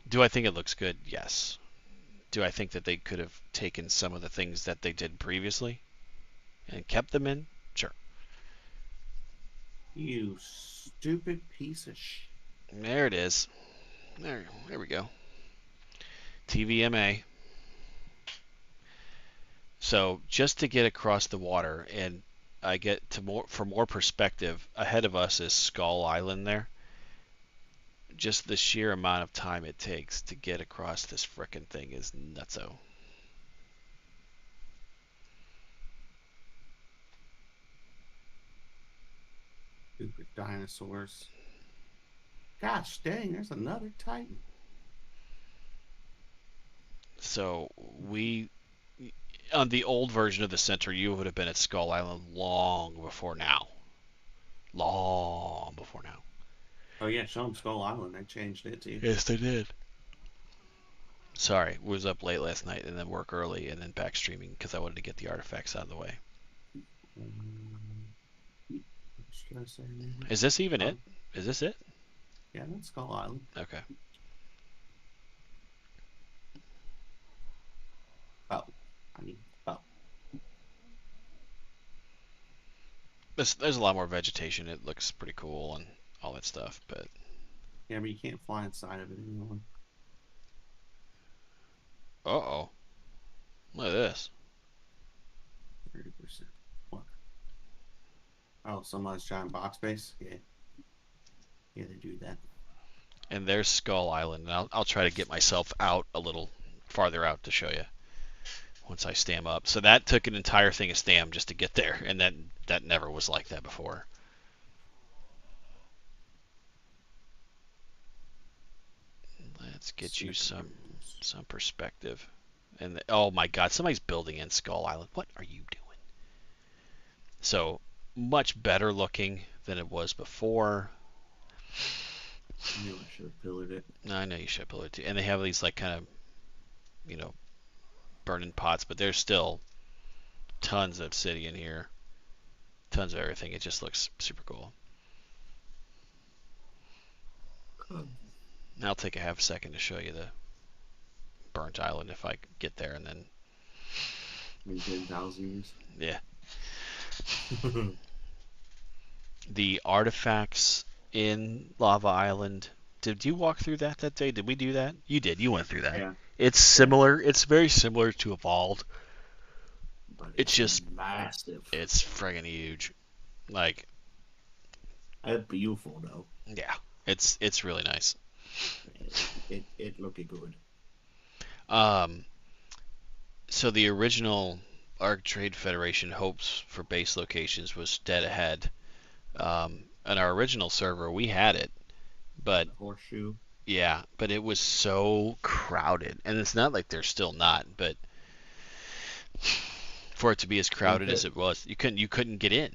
Do I think it looks good? Yes. Do I think that they could have taken some of the things that they did previously and kept them in? Sure. You stupid piece of shit. There it is. There we go. TVMA. So just to get across the water, and I get to more for more perspective. Ahead of us is Skull Island. There, just the sheer amount of time it takes to get across this frickin' thing is nutso. Stupid dinosaurs. Gosh dang, there's another Titan. So we on the old version of the center, you would have been at Skull Island long before now. Long before now. Oh yeah, show them Skull Island. They changed it too. Yes, they did. Sorry, was up late last night and then work early and then back streaming because I wanted to get the artifacts out of the way. What should I say? Is this even Oh, it? Is this it? yeah, that's Skull Island. Okay. Oh, I mean, oh, There's a lot more vegetation. It looks pretty cool and all that stuff, but yeah, but you can't fly inside of it anymore. uh-oh. Look at this. 30%. What? Oh, somebody's giant box base. Yeah, yeah, they do that. And there's Skull Island. And I'll try to get myself out a little farther out to show you once I stam up. So that took an entire thing of stam just to get there, and that never was like that before. Let's get you Snickers. some perspective. And oh my God, somebody's building in Skull Island. What are you doing? So much better looking than it was before. I knew I should have pillared it. I know you should have it too. And they have these like kind of you know burning pots, but there's still tons of obsidian here, tons of everything. It just looks super cool. I'll take a half second to show you the burnt island if I get there, and then In 10,000 years. yeah, the artifacts in Lava Island. Did you walk through that day? Did we do that? You did. You went through that. Yeah, It's yeah, similar. It's very similar to Evolved. but It's it's just massive. it's friggin' huge. Like It's beautiful though. yeah, it's really nice. It looked good. Um, so the original Arc Trade Federation hopes for base locations was dead ahead. On our original server, we had it, but The horseshoe. yeah, but it was so crowded, and it's not like they're still not, but for it to be as We crowded as could. it was, you couldn't get in.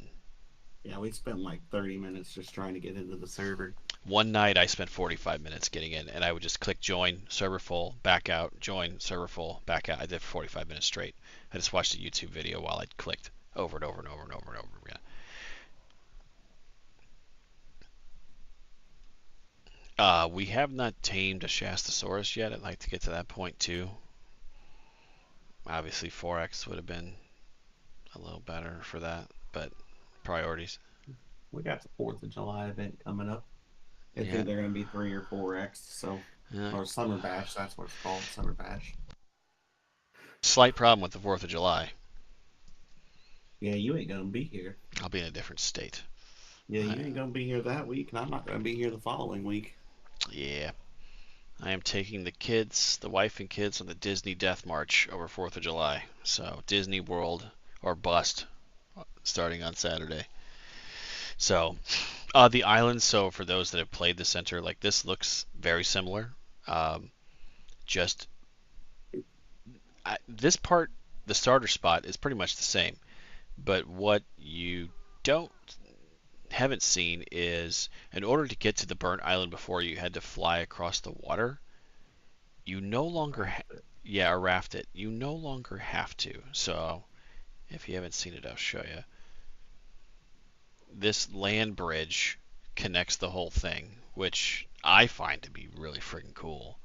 Yeah, we spent like 30 minutes just trying to get into the server. One night I spent 45 minutes getting in, and I would just click join, server full, back out, join, server full, back out. I did 45 minutes straight. I just watched a YouTube video while I clicked over and over and over and over and over again. We have not tamed a Shastasaurus yet. I'd like to get to that point too. Obviously, 4x would have been a little better for that, but priorities. We got the 4th of July event coming up. It's Yeah. either going to be 3 or 4X. So, Uh, or Summer Bash. That's what it's called. Summer Bash. Slight problem with the 4th of July. Yeah, you ain't going to be here. I'll be in a different state. Yeah, I, you ain't going to be here that week, and I'm not going to be here the following week. yeah. I am taking the wife and kids on the Disney Death March over 4th of July. So, Disney World or bust starting on Saturday. So, the islands, so for those that have played the center, like this looks very similar. Um, just this part, the starter spot is pretty much the same. But what you don't haven't seen is in order to get to the burnt island before you had to fly across the water. You no longer ha- Raft it. yeah, or raft it. You no longer have to. So if you haven't seen it, I'll show you. This land bridge connects the whole thing, which I find to be really freaking cool.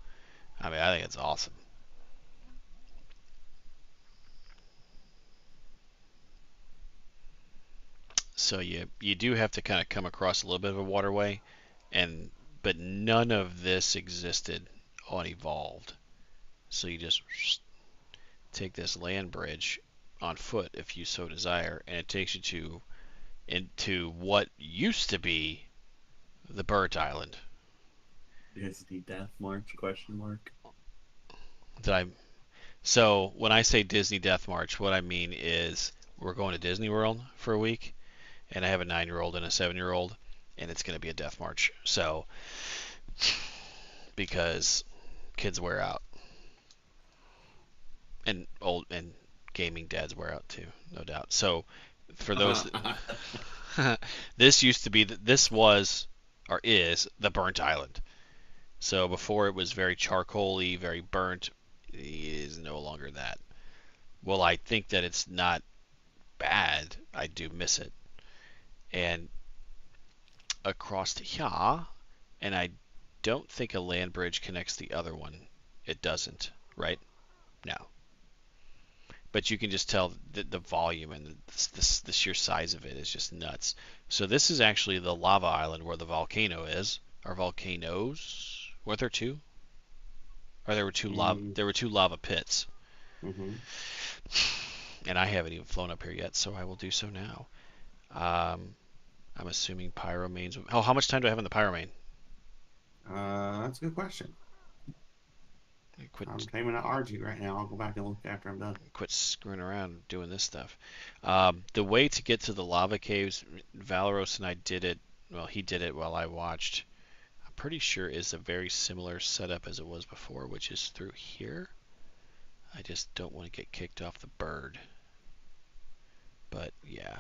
I mean, I think it's awesome. So you do have to kind of come across a little bit of a waterway, and but none of this existed on Evolved. So you just take this land bridge on foot if you so desire, and it takes you to into what used to be the Bird Island. Is the Death March question mark? Did I? So when I say Disney Death March, what I mean is we're going to Disney World for a week, and I have a 9-year-old and a 7-year-old, and it's going to be a Death March. So because kids wear out, and old and gaming dads wear out too, no doubt. So for those, this used to be this was or is the Burnt Island. So before it was very charcoaly, very burnt, it is no longer that. Well, I think that it's not bad. I do miss it. And across to here, and I don't think a land bridge connects the other one. It doesn't, right? No. But you can just tell the volume and the sheer size of it is just nuts. So this is actually the lava island where the volcano is, or volcanoes. Were there two? Or there were two lava? Mm-hmm. There were two lava pits, and I haven't even flown up here yet, so I will do so now. Um, I'm assuming pyromanes. Oh, how much time do I have in the pyromane? That's a good question. I'm Quit, claiming an RG right now. I'll go back and look after I'm done. quit screwing around doing this stuff. The way to get to the lava caves, Valeros and I did it. Well, he did it while I watched. I'm pretty sure is a very similar setup as it was before, which is through here. I just don't want to get kicked off the bird. But yeah,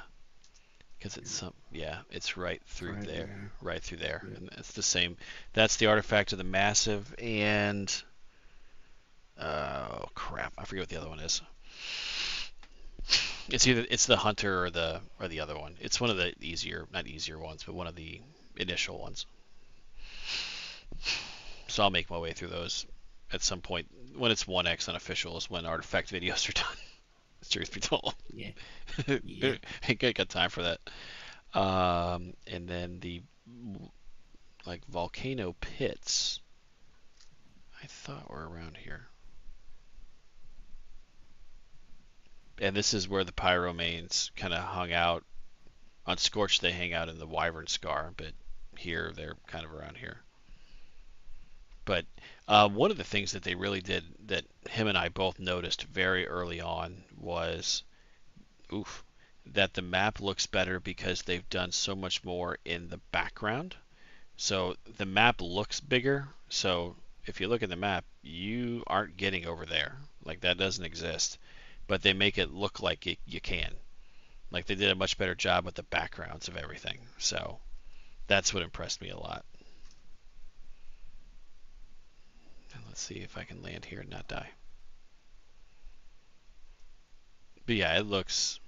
because it's it's right It's through right there, there. right through there, Yep. and it's the same. That's the artifact of the massive, and oh crap, I forget what the other one is. It's the hunter or the other one. It's one of the easier, not easier ones, but one of the initial ones. So I'll make my way through those at some point when it's 1x unofficial is when artifact videos are done. Truth be told, Yeah. Yep. ain't got time for that. And then the like volcano pits, I thought were around here. And this is where the pyromanes kind of hung out. On Scorched, they hang out in the Wyvern Scar, but here they're kind of around here. But one of the things that they really did that him and I both noticed very early on was, oof, that the map looks better because they've done so much more in the background. So the map looks bigger. So if you look at the map, you aren't getting over there. Like that doesn't exist. But they make it look like you can. Like they did a much better job with the backgrounds of everything. So that's what impressed me a lot. And let's see if I can land here and not die. But yeah, it looks,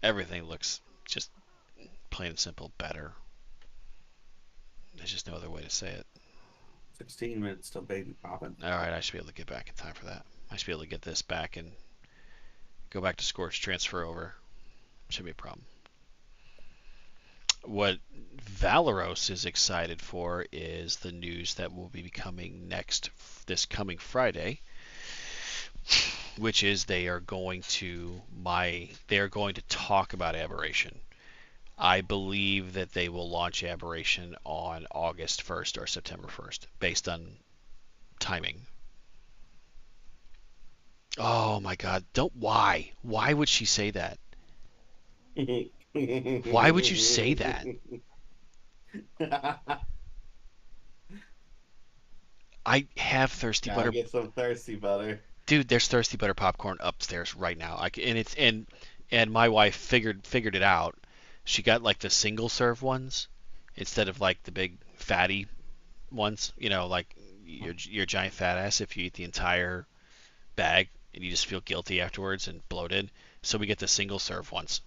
everything looks just plain and simple better. There's just no other way to say it. 16 minutes till baby popping. All right, I should be able to get back in time for that. I should be able to get this back and go back to Scorch, transfer over. Shouldn't be a problem. What Valeros is excited for is the news that will be coming this coming Friday, which is they are going to talk about Aberration. I believe that they will launch Aberration on August 1st or September 1st, based on timing. Oh my God! Don't why? Why would she say that? Why would you say that? I have thirsty Gotta butter, get some thirsty butter. dude. There's thirsty butter popcorn upstairs right now. And it's and my wife figured it out. She got like the single serve ones instead of like the big fatty ones. You know, like you're a giant fat ass if you eat the entire bag and you just feel guilty afterwards and bloated. So we get the single serve ones.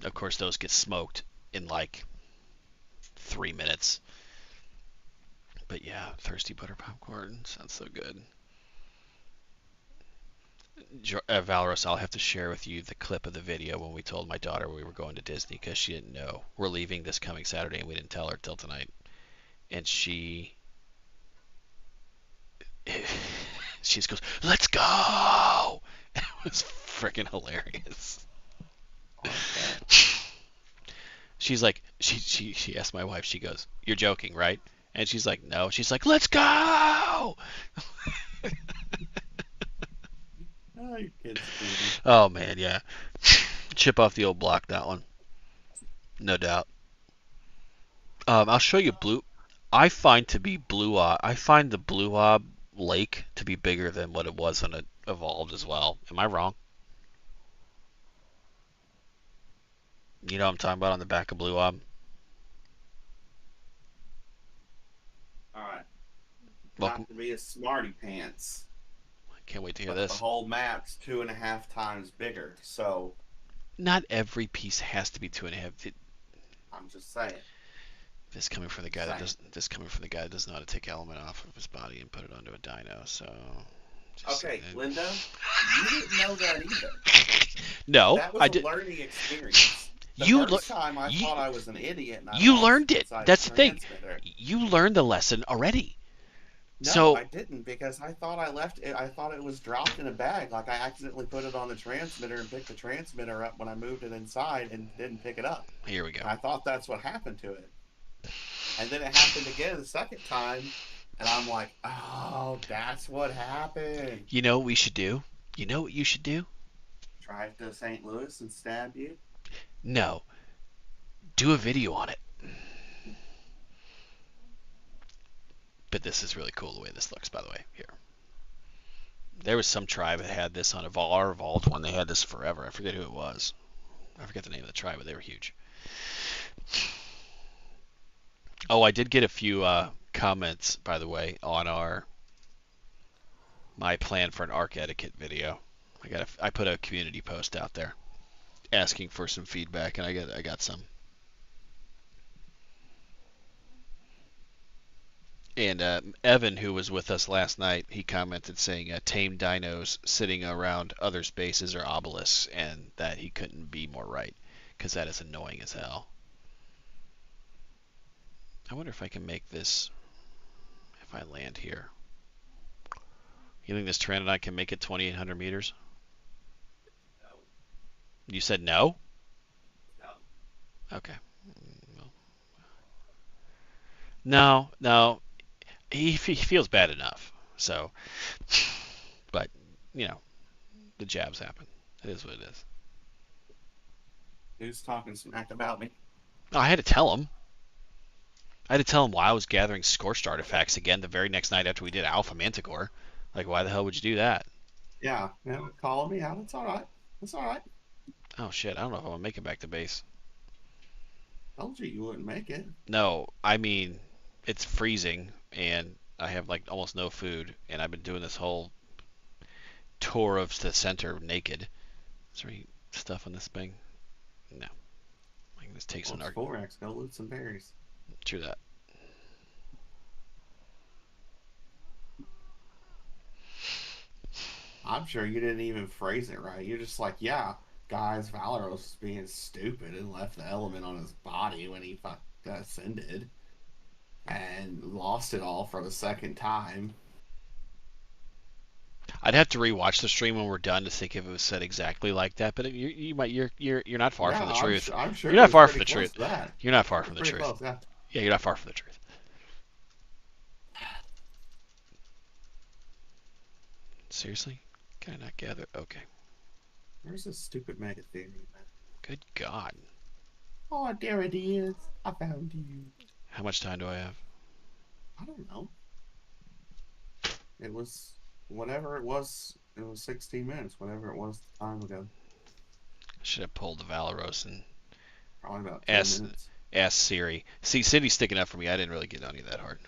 Of course, those get smoked in like 3 minutes. But yeah, thirsty butter popcorn sounds so good. Valeros, I'll have to share with you the clip of the video when we told my daughter we were going to Disney because she didn't know. We're leaving this coming Saturday and we didn't tell her till tonight. And she just goes, "Let's go!" It was freaking hilarious. She's like, she asked my wife. She goes, "You're joking, right?" And she's like, "No." She's like, "Let's go!" Oh, your kid's crazy. Oh man, yeah. Chip off the old block, that one, no doubt. I'll show you blue. I find to be blue. I find the blue lake to be bigger than what it was when it evolved as well. Am I wrong? You know what I'm talking about on the back of blue ob. All right. Welcome. Not to be a smarty pants, Can't wait to hear but the this. whole map's 2.5 times bigger. So Not every piece has to be 2.5. I'm just saying. This coming from the guy that does. This coming from the guy that does not take element off of his body and put it onto a dyno. So. Just Okay, saying. Linda, you didn't know that either. No, That was I a did. learning experience. The You first time I you thought I was an idiot and I you lost learned it it. inside the That's the thing. transmitter. You learned the lesson already. No, So I didn't because I thought I left it. I thought it was dropped in a bag. Like I accidentally put it on the transmitter and picked the transmitter up when I moved it inside and didn't pick it up. here we go. And I thought that's what happened to it. And then it happened again the second time, and I'm like, oh, that's what happened. You know what we should do? You know what you should do? Drive to St. Louis and stab you. No, do a video on it. But this is really cool the way this looks, by the way. Here. There was some tribe that had this on our Evolved one. They had this forever. I forget who it was. I forget the name of the tribe, but they were huge. Oh, I did get a few comments, by the way, on my plan for an arc etiquette video. I put a community post out there asking for some feedback, and I got some. And Evan, who was with us last night, he commented saying tame dinos sitting around other spaces or obelisks, and that he couldn't be more right, because that is annoying as hell. I wonder if I can make this, if I land here. You think this Pteranodon can make it 2,800 meters? No, You said no? no. Okay. Well, no. He feels bad enough. So, but, you know, the jabs happen. It is what it is. Who's talking smack about me? I had to tell him. I had to tell him why I was gathering Scorched artifacts again the very next night after we did Alpha Manticore. Like, why the hell would you do that? Yeah, calling me out. It's all right. It's all right. Oh, shit. I don't know if I'm going to make it back to base. Told you you wouldn't make it. No, I mean, it's freezing, and I have, like, almost no food, and I've been doing this whole tour of the center naked. Is there any stuff on this thing? No. I can just take Well, some it's 4X. Go loot some berries. True that. I'm sure you didn't even phrase it right. You're just like, yeah, guys, Valeros was being stupid and left the element on his body when he ascended and lost it all for the second time. I'd have to rewatch the stream when we're done to think if it was said exactly like that. But you're not far from the truth. I'm sure You're it not was far from pretty the close truth. to that. You're not far It from was the pretty truth. close, yeah. Yeah, you're not far from the truth. Seriously? Can I not gather? Okay. Where's this stupid mega theory, man? Good God. Oh, there it is. I found you. How much time do I have? I don't know. It was whatever it was. It was 16 minutes, whatever it was time ago. I should have pulled the Valeros and Probably about 10 asked minutes. asked Siri. See, Cindy's sticking up for me. I didn't really get on you that hard.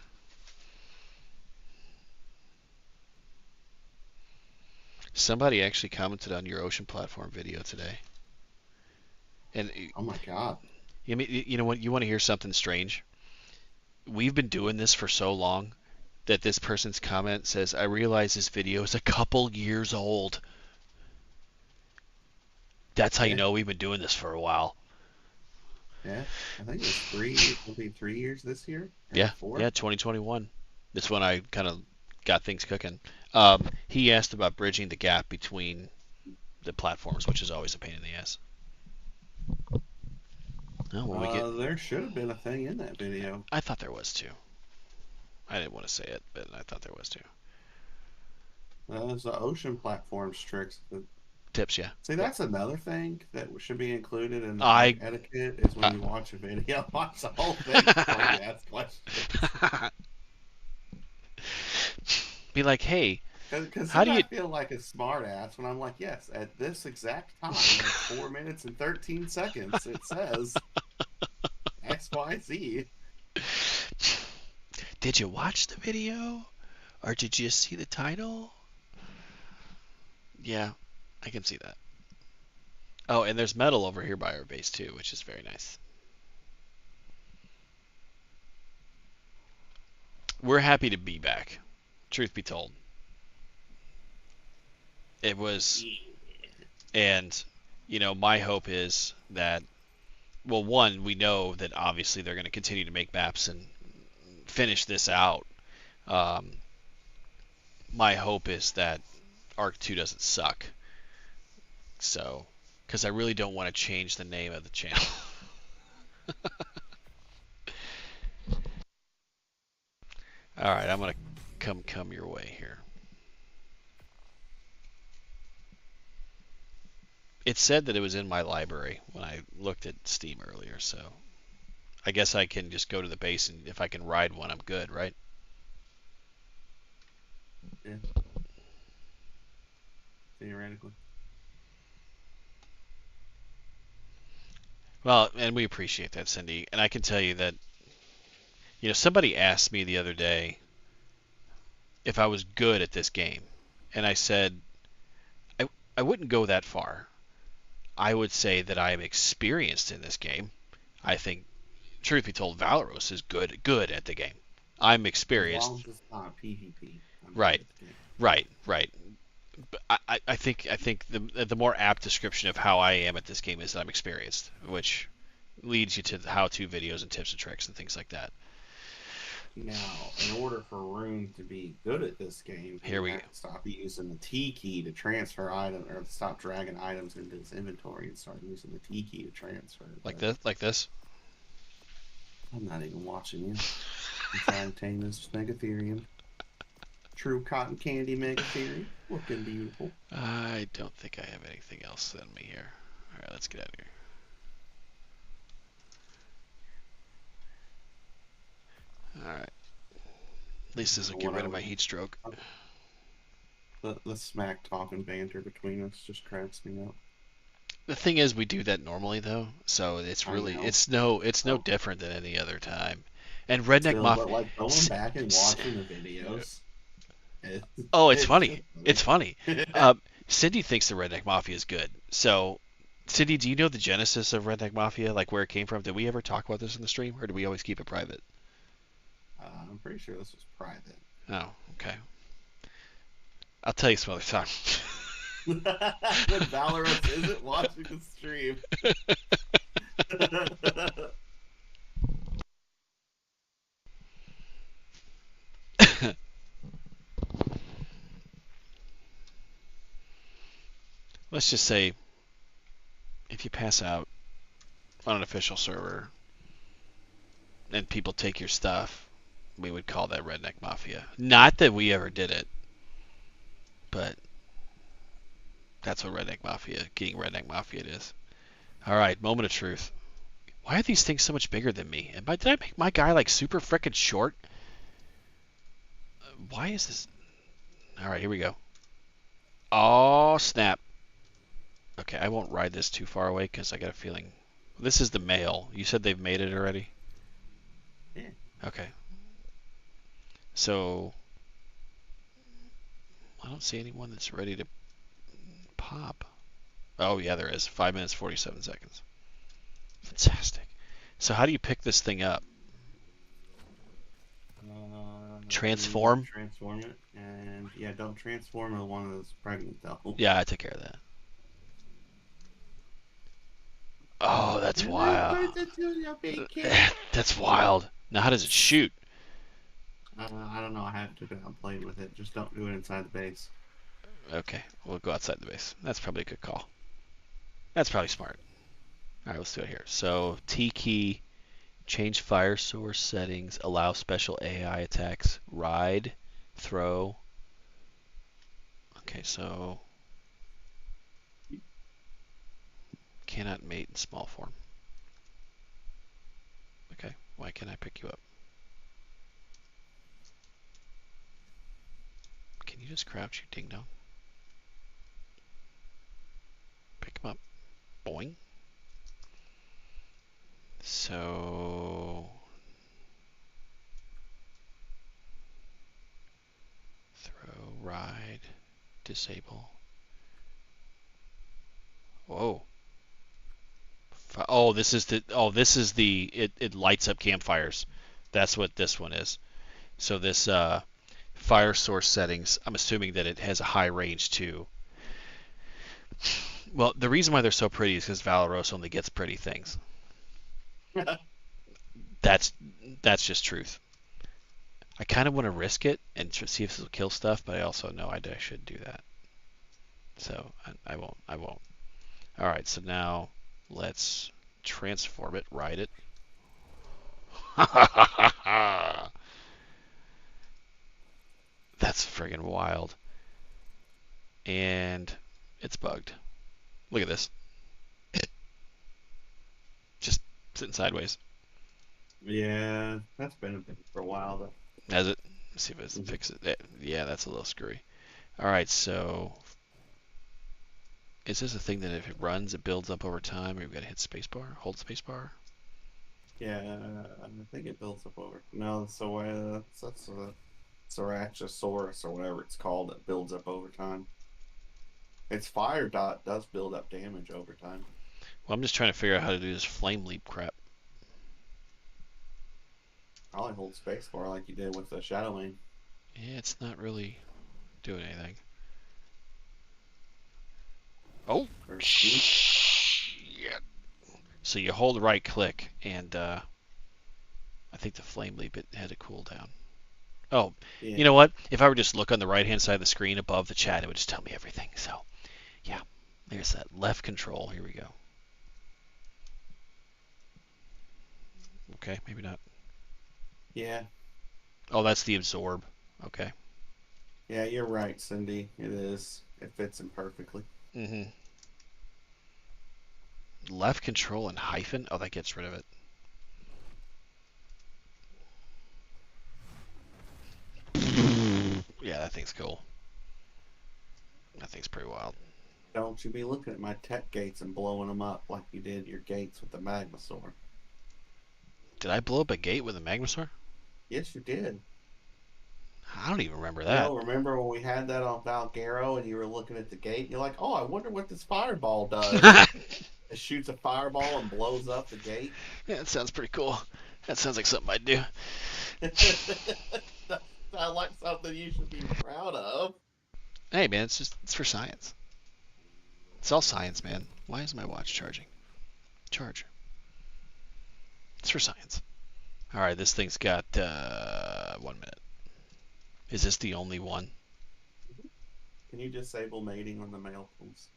Somebody actually commented on your ocean platform video today, and Oh my god. you know what? You want to hear something strange? We've been doing this for so long that this person's comment says, "I realize this video is a couple years old." That's how you Yeah, know we've been doing this for a while. yeah. I think it was three. It'll be 3 years this year or Yeah, four. yeah, 2021. That's when I kind of got things cooking. He asked about bridging the gap between the platforms, which is always a pain in the ass. Oh, when we get, There should have been a thing in that video. I thought there was too. I didn't want to say it, but I thought there was too. There's the ocean platform tricks. Tips, yeah, See, yep. that's another thing that should be included in like I, etiquette is when uh, you watch a video, watch the whole thing before you ask questions. be like, hey, Because how then do I you? feel like a smart ass when I'm like, yes, at this exact time, at 4 minutes and 13 seconds, it says XYZ. Did you watch the video, or did you just see the title? Yeah, I can see that. Oh, and there's metal over here by our base too, which is very nice. We're happy to be back. Truth be told, it was, and my hope is that, well, one, we know that obviously they're going to continue to make maps and finish this out. Um, my hope is that Arc 2 doesn't suck. So, because I really don't want to change the name of the channel. All right, I'm gonna come your way here. It said that it was in my library when I looked at Steam earlier, so I guess I can just go to the base, and if I can ride one, I'm good, right? Yeah, theoretically. Well, and we appreciate that, Cindy. And I can tell you that, somebody asked me the other day if I was good at this game, and I said I I wouldn't go that far. I would say that I am experienced in this game. I think, truth be told, Valeros is good at the game. I'm As long experienced. as it's not PvP, I'm good Right, at the game. right. But I think the more apt description of how I am at this game is that I'm experienced, which leads you to the how-to videos and tips and tricks and things like that. Now, in order for Rune to be good at this game, he Here would we have to stop using the T key to transfer items, or stop dragging items into his inventory and start using the T key to transfer. like But this, like this. I'm not even watching you. I'm trying to tame this Megatherium. True cotton candy Megatherium. Looking beautiful. I don't think I have anything else in me here. All right, let's get out of here. All right. At least this will get What rid I of my would. heat stroke. The smack talking banter between us just cracks me up. The thing is, we do that normally though, so I know. it's no Oh, different than any other time. And Redneck still, Mafia. but like going back and watching the videos, it, Oh, it's it's funny. just It's funny. funny. Cindy thinks the Redneck Mafia is good. So, Cindy, do you know the genesis of Redneck Mafia, like where it came from? Did we ever talk about this in the stream, or do we always keep it private? I'm pretty sure this was private. Oh, okay. I'll tell you some other time. When Valorous isn't watching the stream. Let's just say if you pass out on an official server and people take your stuff, we would call that Redneck Mafia. Not that we ever did it, but that's what Redneck Mafia, getting Redneck Mafia it is. All right, moment of truth. Why are these things so much bigger than me? Did I make my guy like super frickin' short? Why is this? All right, here we go. Oh, snap. Okay, I won't ride this too far away because I got a feeling. This is the male. You said they've made it already? Yeah. Okay. So, I don't see anyone that's ready to pop? Oh, yeah, there is. 5 minutes, 47 seconds. Fantastic. So how do you pick this thing up? You Transform? transform it, and yeah, don't transform into one that's pregnant though. Yeah, I took care of that. Oh, that's And that wild. turns into a big kid. That's wild. Now, how does it shoot? I don't know. I haven't took it out and played with it. Just don't do it inside the base. Okay, we'll go outside the base. That's probably a good call. That's probably smart. All right, let's do it here. So T key, change fire source settings, allow special AI attacks, ride, throw. Okay, so cannot mate in small form. Okay, why can't I pick you up? Can you just crouch, you ding dong? Pick him up. Boing. So throw, ride, disable. Whoa. Oh, this is the. Oh, this is the. It lights up campfires. That's what this one is. So this fire source settings. I'm assuming that it has a high range too. Well, the reason why they're so pretty is because Valeros only gets pretty things. That's that's just truth. I kind of want to risk it and see if this will kill stuff, but I also know I should do that. So I won't. I won't. All right. So now let's transform it. Ride it. That's friggin' wild. And it's bugged. Look at this. Just sitting sideways. Yeah, that's been a bit for a while though. Has it? Let's see if it's fix it. Yeah, that's a little screwy. All right, so is this a thing that if it runs, it builds up over time, or you've got to hit spacebar, hold spacebar? Yeah, I think it builds up over. No, so that's a Sarachosaurus or whatever it's called that builds up over time. Its fire dot does build up damage over time. Well, I'm just trying to figure out how to do this flame leap crap. Probably hold spacebar like you did with the Shadow Lane. Yeah, it's not really doing anything. Oh, Or shit. So you hold right click, and I think the flame leap it had a cooldown. Oh, yeah, you know what? If I were just look on the right hand side of the screen above the chat, it would just tell me everything. So, yeah, there's that left control. Here we go. Okay, maybe not. yeah, Oh, that's the absorb. Okay. yeah. You're right, Cindy. It is. It fits him perfectly. Mm-hmm. Left control and hyphen. Oh, that gets rid of it. Yeah, that thing's cool. That thing's pretty wild. Don't you be looking at my tech gates and blowing them up like you did your gates with the Magmasaur. Did I blow up a gate with a Magmasaur? Yes, you did. I don't even remember You that. know, remember when we had that on Valgaro and you were looking at the gate and you're like, oh, I wonder what this fireball does. Yeah, It shoots a fireball and blows up the gate. that sounds pretty cool. That sounds like something I'd do. That sounds like something you should be proud of. Hey, man, it's for science. It's all science, man. Why is my watch charging? Charge. It's for science. All right, this thing's got 1 minute. Is this the only one? Can you disable mating on the male, please?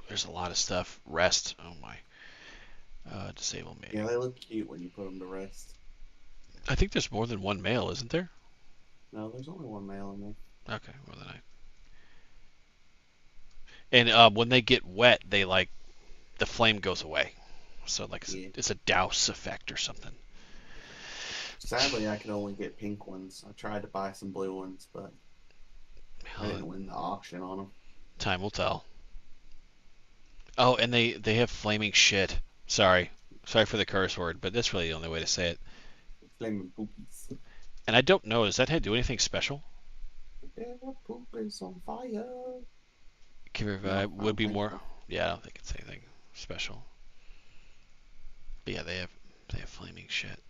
There's a lot of stuff. Rest. Oh my. Disable mating. Yeah, they look cute when you put them to rest. I think there's more than one male, isn't there? No, there's only one male in there. Okay, more than I. And when they get wet, they like the flame goes away. So like Yeah. it's a douse effect or something. Sadly, I could only get pink ones. I tried to buy some blue ones, but I didn't win the auction on them. Time will tell. Oh, and they have flaming shit. Sorry for the curse word, but that's really the only way to say it. Flaming poopies. And I don't know, does that head do anything special? Their poop is on fire. Killer No, vibe I would don't be think more. so. Yeah, I don't think it's anything special. But yeah, they have flaming shit.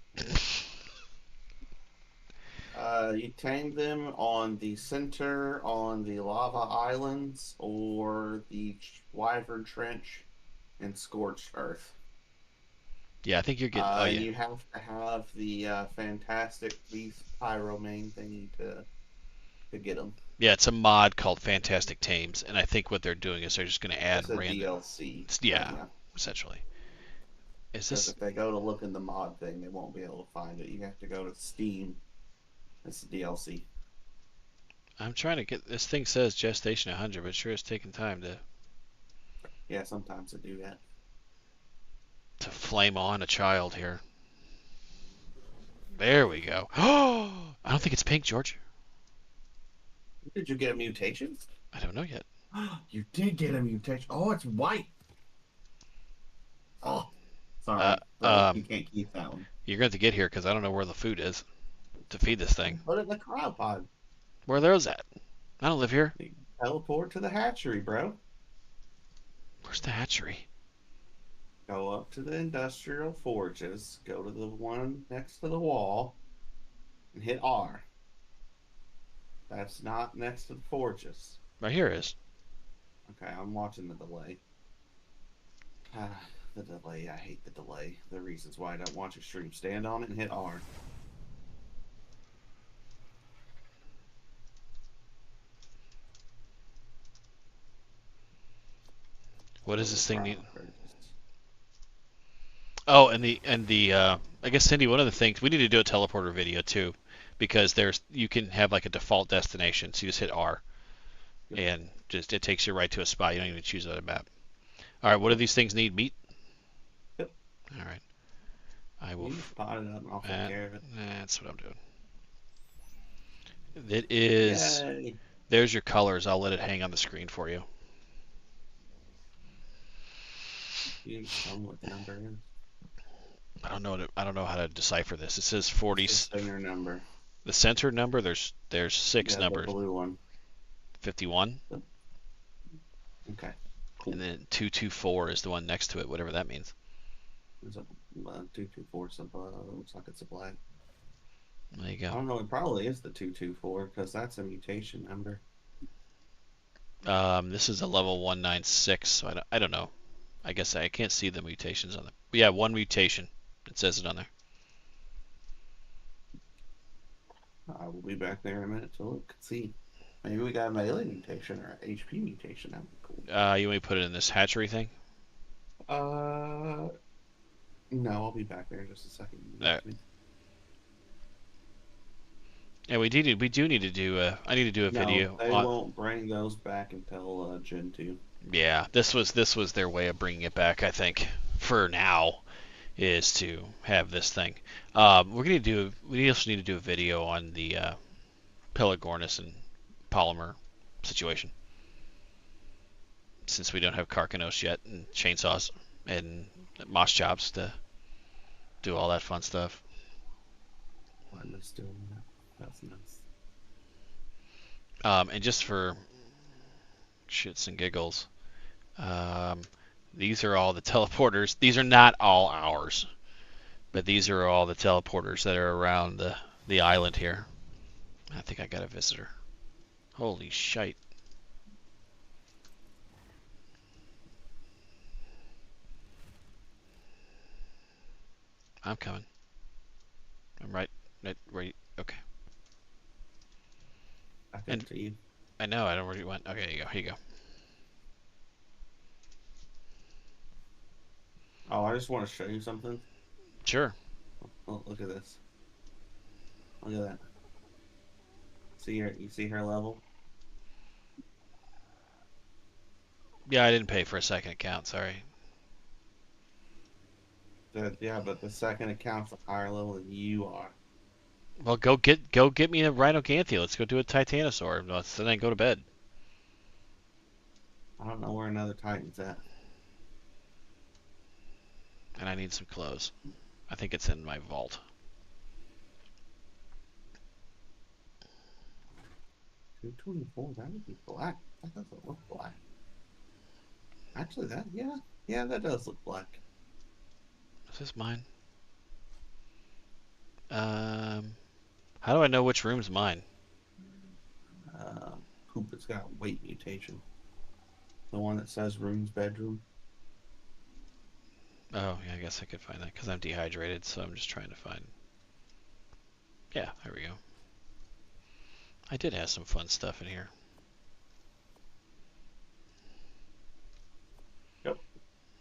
You tame them on the center, on the lava islands, or the Wyvern Trench and Scorched Earth. Yeah, I think you're getting. Oh yeah, You have to have the Fantastic Beast Pyro main thingy to get them. yeah. It's a mod called Fantastic Tames, and I think what they're doing is they're just going to add It's a random. DLC thing, Yeah, yeah. essentially. Is Because this? if they go to look in the mod thing, they won't be able to find it. You have to go to Steam. It's a DLC. I'm trying to get. This thing says gestation 100, but sure it's taking time Yeah, sometimes they do that. to flame on a child here. There we go. Oh, I don't think it's pink, George. Did you get a mutation? I don't know yet. You did get a mutation. Oh, it's white. Oh, Uh, sorry. You um, can't keep that one. you're going to have to get here because I don't know where the food is to feed this thing. Put it in the cryopod. Where are those at? I don't live here. You teleport to the hatchery, bro. Where's the hatchery? Go up to the industrial forges. Go to the one next to the wall and hit R. That's not next to the forges. Right here it is. Okay, I'm watching the delay. The delay. I hate the delay. The reasons why I don't watch a stream. Stand on it and hit R. What Go does to the this thing need? cryopurges. Oh, and the I guess Cindy, one of the things we need to do a teleporter video too, because you can have like a default destination. So you just hit R, Yep. and just it takes you right to a spot. You don't even choose that map. All right, what do these things need? Meat. Yep. All right, I will. You spotted it up and I'll take care of it. That's what I'm doing. It is. Yay! There's your colors. I'll let it hang on the screen for you. You can just tell me what the number is. I don't know how to decipher this. It says 40. It's the center number. The center number. There's six Yeah, the numbers. blue one. 51. Okay. Cool. And then 224 is the one next to it, whatever that means. There's a 224. So looks like it's a black. There you I go. don't know. It probably is the 224 because that's a mutation number. This is a level 196, so I don't know. I guess I can't see the mutations on it. But yeah, one mutation. It says it on there. I will be back there in a minute to look and see. Maybe we got a melee mutation or an HP mutation. That would be cool. You want me to put it in this hatchery thing? Uh, no, I'll be back there in just a second. All right. Yeah, we do need to do I need to do a No, video they on. won't bring those back until Gen 2. Yeah, this was their way of bringing it back. I think for now is to have this thing. We also need to do a video on the Pelagornis and Polymer situation, since we don't have Karkanos yet and chainsaws and moss chops to do all that fun stuff. Why am I still that? That's nice. And just for shits and giggles, um, these are all the teleporters. These are not all ours, but these are all the teleporters that are around the island here. I think I got a visitor. Holy shite. I'm coming. I'm right where you, okay. I think And to you. I know, I don't know where you went. Okay, here you go. Oh, I just want to show you something. Sure. Oh, look at this. Look at that. See her? You see her level? Yeah, I didn't pay for a second account, sorry. Yeah, but the second account's a higher level than you are. Well, go get me a Rhinoganthe. Let's go do a Titanosaur. Then go to bed. I don't know where another Titan's at. And I need some clothes. I think it's in my vault. 224. That would be black. That doesn't look black. Actually, yeah, that does look black. Is this mine? How do I know which room's mine? Uh, Poop. It's got weight mutation. The one that says room's bedroom. Oh, yeah, I guess I could find that because I'm dehydrated, so I'm just trying to find. Yeah, there we go. I did have some fun stuff in here. Yep.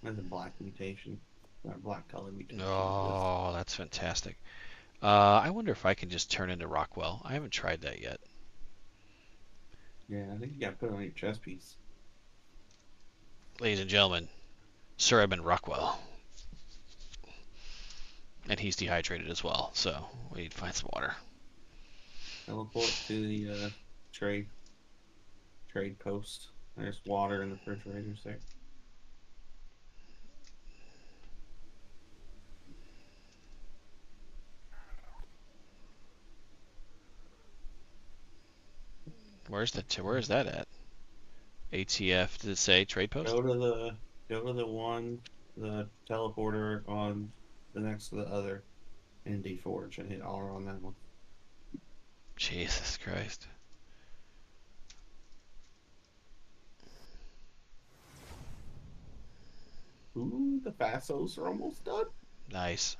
That's a black mutation. Not black color mutation exists. Oh, that's fantastic. I wonder if I can just turn into Rockwell. I haven't tried that yet. Yeah, I think you got to put it on your chest piece. Ladies and gentlemen, Sir Edmund Rockwell. And he's dehydrated as well, so we need to find some water. Teleport to the trade trade post. There's water in the refrigerators there. Where's that at? ATF, did it say trade post? Go to the one the teleporter on the next to the other in D Forge and hit R on that one. Jesus Christ. Ooh, the Fassos are almost done. Nice.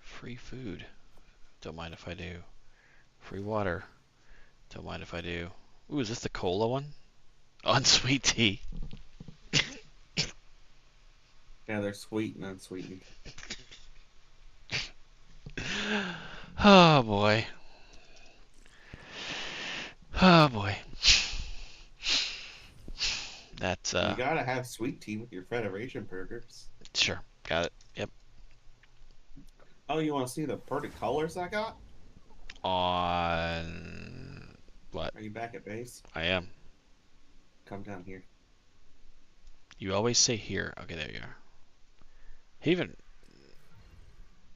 Free food. Don't mind if I do. Free water. Don't mind if I do. Ooh, is this the cola one? Unsweet tea. Yeah, they're sweet and unsweetened. Oh boy. Oh boy. That's You gotta have sweet tea with your Federation burgers. sure. Got it. Yep. Oh, you want to see the pretty colors I got? On what? Are you back at base? I am. Come down here. You always say here. Okay, there you are. He even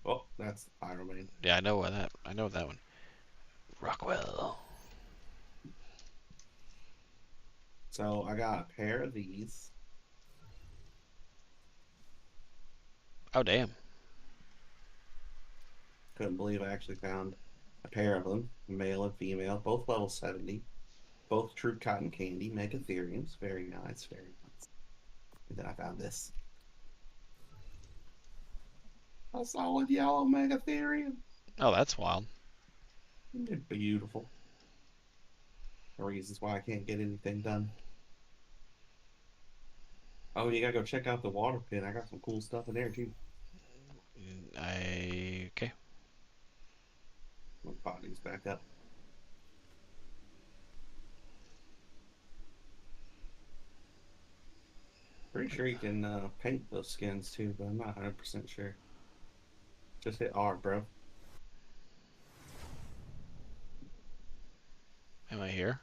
Oh, that's Iron Man. yeah, I know that. I know that one. Rockwell. So I got a pair of these. Oh damn. Couldn't believe I actually found a pair of them, male and female, both level 70, both true cotton candy, megatheriums. Very nice, very nice. And then I found this. A solid yellow megatherium. Oh, that's wild. They're beautiful. The reasons why I can't get anything done. Oh, you gotta go check out the water pit. I got some cool stuff in there too. I okay. My body's back up. Pretty sure you can paint those skins too, but I'm not 100% sure. Just hit R, bro. Am I here?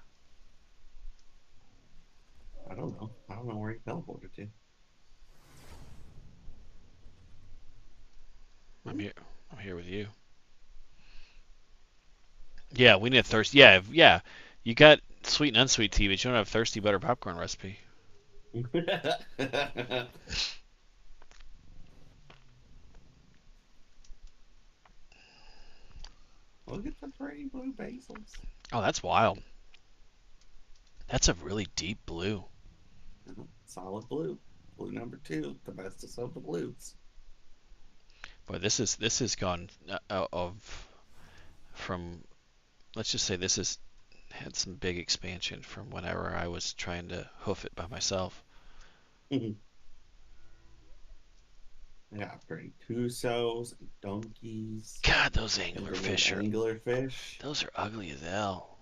I don't know. I don't know where he teleported to. I'm Hmm? here. I'm here with you. Yeah, we need a thirsty. Yeah, yeah. You got sweet and unsweet tea, but you don't have thirsty butter popcorn recipe. Look at the pretty blue basils. Oh, that's wild. That's a really deep blue. Solid blue. Blue number two, the bestest of the blues. Boy, this has gone of from. Let's just say this has had some big expansion from whenever I was trying to hoof it by myself. I got pretty Cusos and donkeys God, those and the little anglerfish are anglerfish, those are ugly as hell.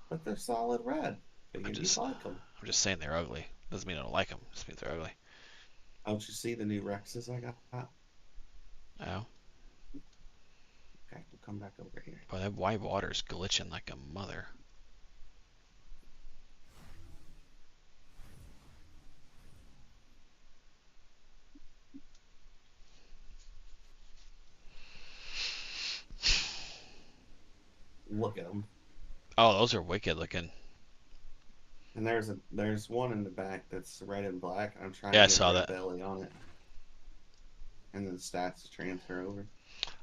but they're solid red. I'm Figured you'd just like them. I'm just saying they're ugly. Doesn't mean I don't like them. Just means they're ugly. Don't you see the new Rexes I got? Oh, Okay, we'll come back over here. boy, that white water's glitching like a mother. Look at them. Oh, those are wicked looking. And there's one in the back that's red and black. I'm trying Yeah, to I get a saw red that. belly on it, and then the stats to transfer over.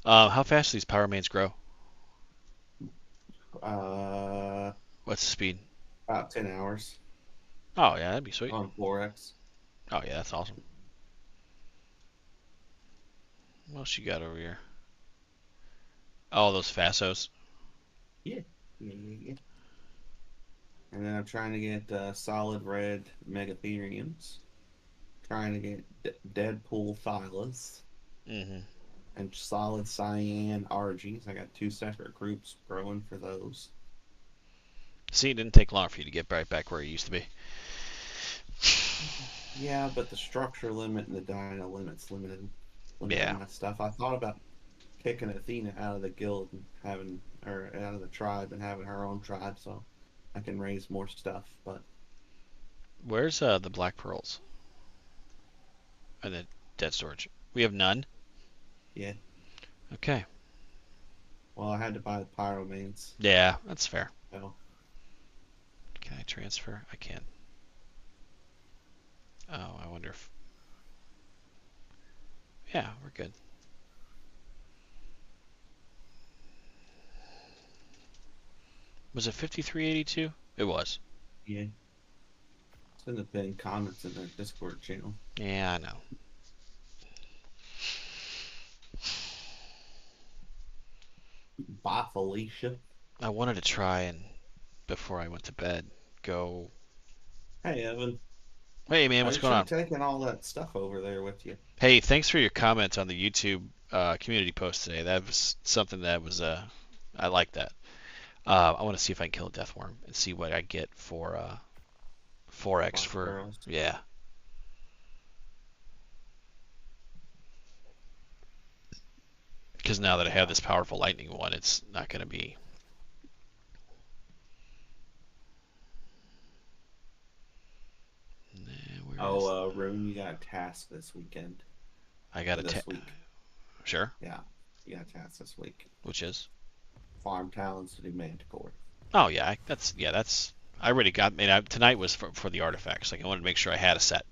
How fast do these power mains grow? Uh, What's the speed? about 10 hours Oh yeah, that'd be sweet. on 4x. Oh yeah, that's awesome. What else you got over here? Oh, those Fasos. Yeah. Yeah. And then I'm trying to get solid red Megatheriums. Trying to get Deadpool Thylas Mm-hmm. and solid cyan Argies. I got two separate groups growing for those. See, it didn't take long for you to get right back where you used to be. Yeah, but the structure limit and the dino limit's limited Yeah. my stuff. I thought about kicking Athena out of the guild and having her out of the tribe and having her own tribe so I can raise more stuff. But Where's the black pearls and the dead storage? We have none. yeah, Okay. well, I had to buy the pyromanes. Yeah, that's fair. So Can I transfer? I can. Oh, I wonder if. Yeah, we're good. Was it 5382? It was. yeah, it's in the pinned comments in their Discord channel. Yeah, I know. Bye, Felicia. I wanted to try and before I went to bed go. Hey, Evan. Hey man, Oh, what's you going should have on? taken all that stuff over there with you. Hey, thanks for your comments on the YouTube community post today. That was something that was I like that. I want to see if I can kill a death worm and see what I get for 4x Black for Pearls. yeah. Because now that I have this powerful lightning one, it's not going to be. Where is? Oh, Rune, you got a task this weekend. I got Or a this week. sure. Yeah, you got a task this week. Which is? Farm talents to do Manticore. Oh yeah, that's. I already got. Tonight was for the artifacts. Like I wanted to make sure I had a set,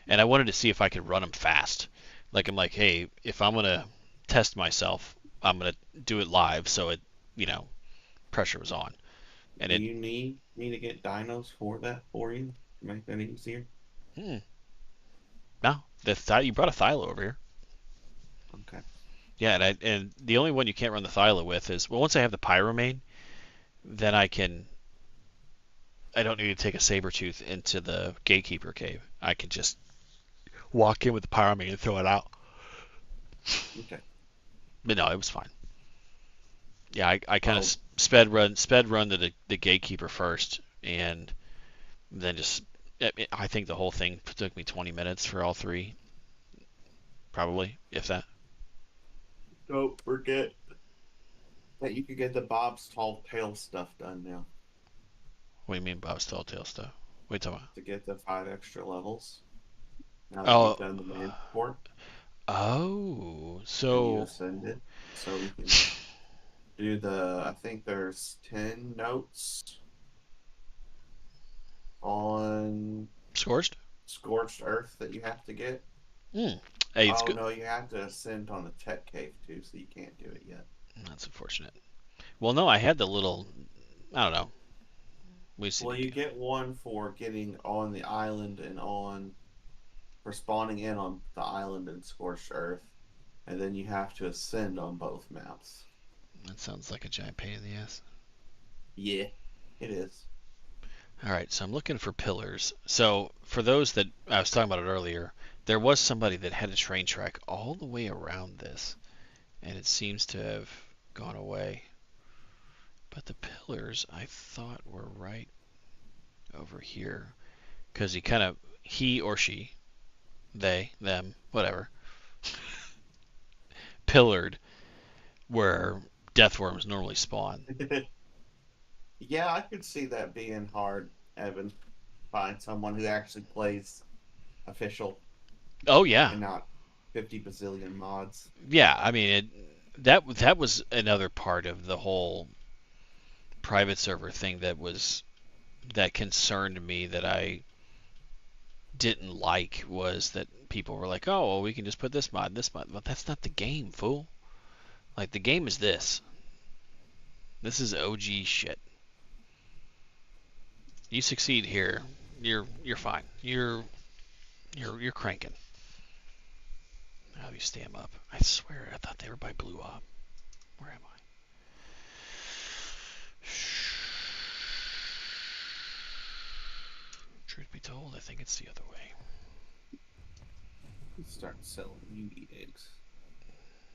and I wanted to see if I could run them fast. Like I'm like, hey, if I'm gonna test myself, I'm gonna do it live, so it, you know, pressure was on, and Do it. you need me to get dinos for that for you to make that easier? Hmm, no, you brought a Thylo over here. Okay. Yeah, and the only one you can't run the Thyla with is well, once I have the Pyromane, then I can. I don't need to take a saber tooth into the Gatekeeper cave. I can just walk in with the Pyromane and throw it out. Okay. But no, it was fine. Yeah, I kind of Oh, sped run the Gatekeeper first, and then just. I think the whole thing took me 20 minutes for all three, probably, if that. don't forget that you could get the Bob's Tall Tale stuff done now What do you mean Bob's Tall Tale stuff? Wait, talking about? to get the 5 extra levels. Now that you've Oh, done the Manticore oh, and you so ascended, so we can do the. I think there's 10 notes on Scorched? Scorched Earth that you have to get. Hmm. Hey, it's Oh good. no, you have to ascend on the Tech Cave too, so you can't do it yet. That's unfortunate. Well, no, I had the little. I don't know. We see Well, the. you get one for getting on the island and on for spawning in on the island in Scorched Earth, and then you have to ascend on both maps. That sounds like a giant pain in the ass. Yeah, it is. All right, so I'm looking for pillars. So for those that I was talking about it earlier, there was somebody that had a train track all the way around this, and it seems to have gone away. But the pillars I thought were right over here, because he or she, they, them, whatever, pillared where deathworms normally spawn. Yeah, I could see that being hard, Evan. Find someone who actually plays official Oh yeah, and not 50 bazillion mods. yeah. I mean, that was another part of the whole private server thing that concerned me that I didn't like was that people were like, "Oh, well, we can just put this mod, this mod." But that's not the game, fool. Like the game is this. This is OG shit. You succeed here, you're fine. You're cranking. How do you stand up? I swear, I thought they were by Blue Op. Where am I? Truth be told, I think it's the other way. Start selling Yugi eggs.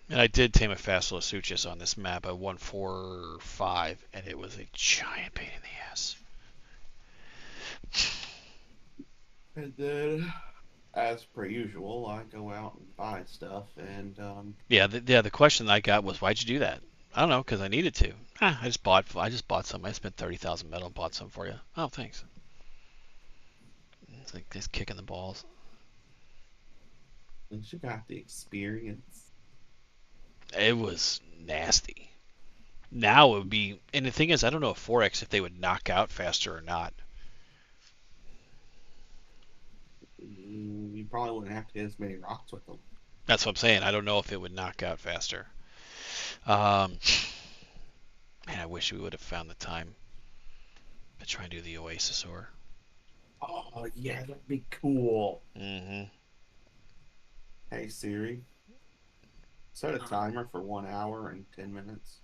And I did tame a Facilosuchus on this map. I won 4-5, and it was a giant pain in the ass. And then, as per usual, I go out and buy stuff, and Yeah, the question I got was, why'd you do that? I don't know, because I needed to. I just bought some. I spent 30,000 metal and bought some for you. Oh, thanks. It's like just kicking the balls. you got the experience. It was nasty. Now it would be, and the thing is, I don't know if 4X if they would knock out faster or not. You probably wouldn't have to get as many rocks with them. That's what I'm saying. I don't know if it would knock out faster. Um, Man, I wish we would have found the time to try and do the Oasis ore. Oh yeah, that'd be cool. Mm-hmm. Hey Siri, set a timer for 1 hour and 10 minutes.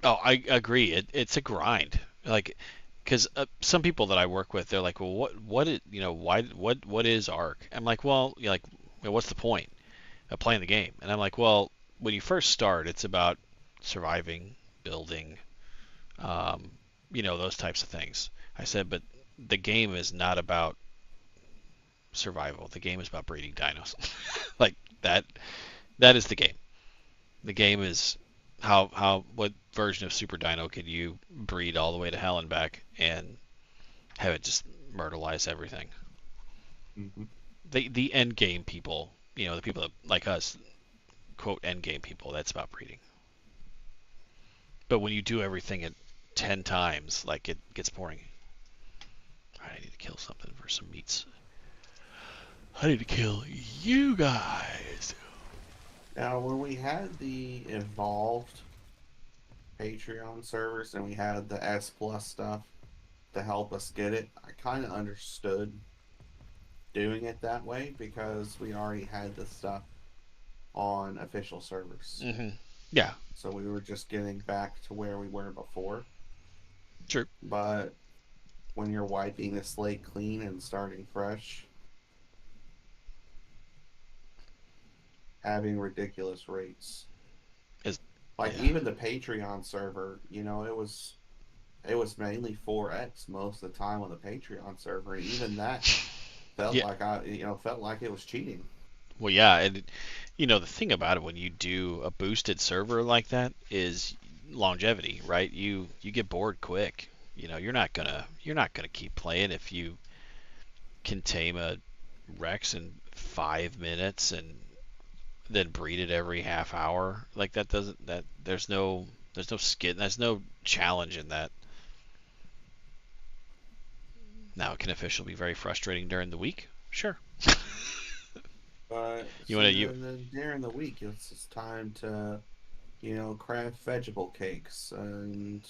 Oh, I agree. It's a grind. Like, because some people that I work with, they're like, well, what is, what is Ark? I'm like, well, you're like, well, what's the point of playing the game? And I'm like, well, when you first start, it's about surviving, building, um, those types of things. I said, but the game is not about survival. The game is about breeding dinos. Like that. That is the game. The game is what version of Super Dino can you breed all the way to hell and back and have it just myrtleize everything. Mm-hmm. The end game people, the people that like us, quote end game people, that's about breeding. But when you do everything at 10 times, like it gets boring. I need to kill something for some meats. I need to kill you guys. Now, when we had the evolved Patreon servers and we had the S Plus stuff to help us get it, I kind of understood doing it that way because we already had the stuff on official servers. Mm-hmm. Yeah. So we were just getting back to where we were before. True. But when you're wiping the slate clean and starting fresh, having ridiculous rates. Is Like yeah. even the Patreon server, it was mainly 4x most of the time on the Patreon server, and even that felt Yeah. like felt like it was cheating. Well, yeah, and the thing about it when you do a boosted server like that is longevity, right? You get bored quick. You're not gonna keep playing if you can tame a Rex in 5 minutes and then breed it every half hour. Like that doesn't that there's no skin, there's no challenge in that. Now it can officially be very frustrating during the week. Sure. But You see, wanna you then during the week, it's just time to, craft vegetable cakes and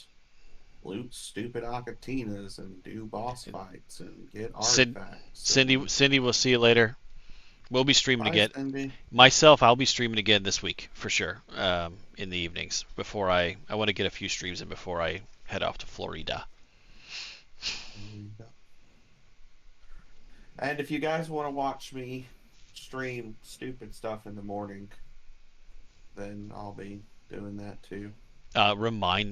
loot stupid Akatinas and do boss fights and get Sid, artifacts Cindy and Cindy will see you later. We'll be streaming bye, again. Cindy. Myself, I'll be streaming again this week for sure. In the evenings before I want to get a few streams in before I head off to Florida. And if you guys want to watch me stream stupid stuff in the morning, then I'll be doing that too.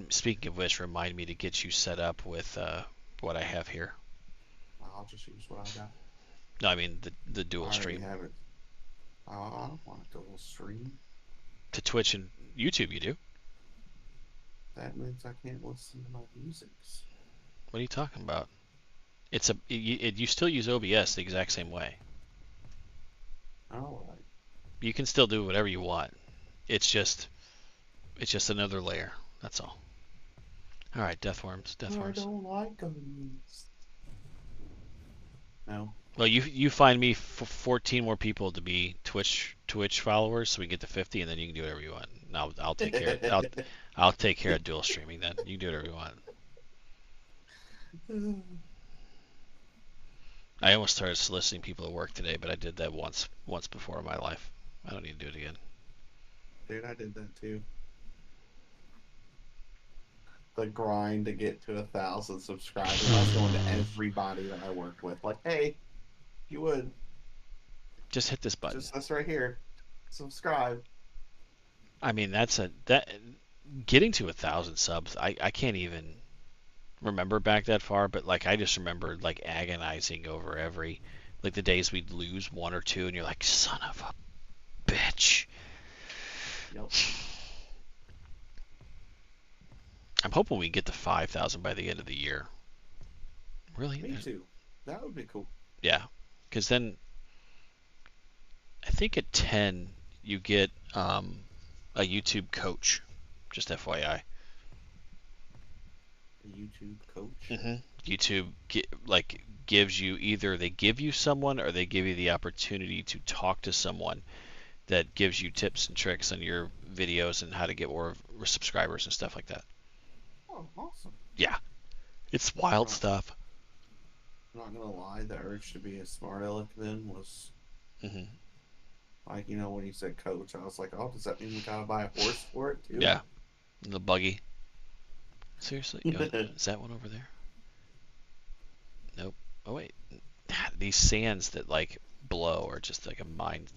Speaking of which, remind me to get you set up with what I have here. I'll just use what I got. No, I mean the dual I already stream have it. I don't want a dual stream. to Twitch and YouTube. You do? That means I can't listen to my musics. What are you talking about? You still use OBS the exact same way. All right. You can still do whatever you want. It's just another layer. That's all. All right, death worms, death I worms. don't like gummies. No. Well, you find me 14 more people to be Twitch followers, so we get to 50, and then you can do whatever you want. And I'll take care. I'll take care of dual streaming. Then you can do whatever you want. I almost started soliciting people at work today, but I did that once before in my life. I don't need to do it again. Dude, I did that too. The grind to get to 1,000 subscribers. I was going to everybody that I worked with, like, hey, if you would, Just hit this button. just this right here, subscribe. I mean, that getting to 1,000 subs. I can't even remember back that far, but like I just remember like agonizing over every like the days we'd lose one or two, and you're like, son of a bitch. Yep. I'm hoping we get to 5,000 by the end of the year. Really? Me too. That would be cool. Yeah, because then I think at 10 you get a YouTube coach. Just FYI. A YouTube coach. YouTube gives you either they give you someone or they give you the opportunity to talk to someone that gives you tips and tricks on your videos and how to get more subscribers and stuff like that. Oh, awesome. Yeah, it's wild Not, stuff. not gonna lie, the urge to be a smart aleck then was hmm like, when you said coach, I was like, oh, does that mean we gotta buy a horse for it too? Yeah, the buggy. Seriously, is that one over there? Nope. Oh wait, these sands that like blow are just like a mind.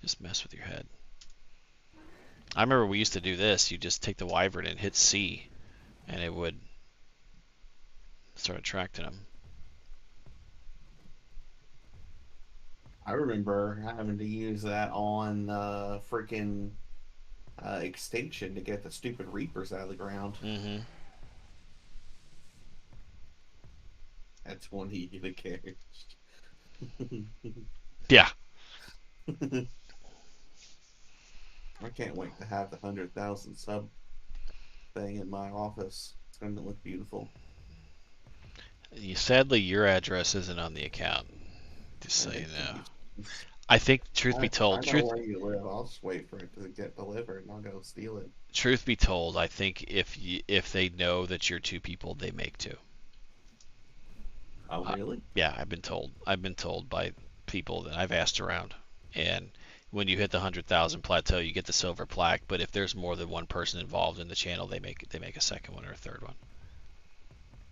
Just mess with your head. I remember we used to do this. You just take the wyvern and hit C, and it would start attracting them. I remember having to use that on freaking extinction to get the stupid reapers out of the ground. hmm That's one he could have carried. Yeah. I can't wait to have the 100,000 sub thing in my office. It's going to look beautiful. Sadly, your address isn't on the account. Just so you know. I think, truth be I told, know where you live. I'll just wait for it to get delivered and I'll go steal it. truth be told, I think if they know that you're two people, they make two. Oh, really? Yeah, I've been told. I've been told by people that I've asked around, and when you hit the 100,000 plateau, you get the silver plaque. But if there's more than one person involved in the channel, they make a second one or a third one.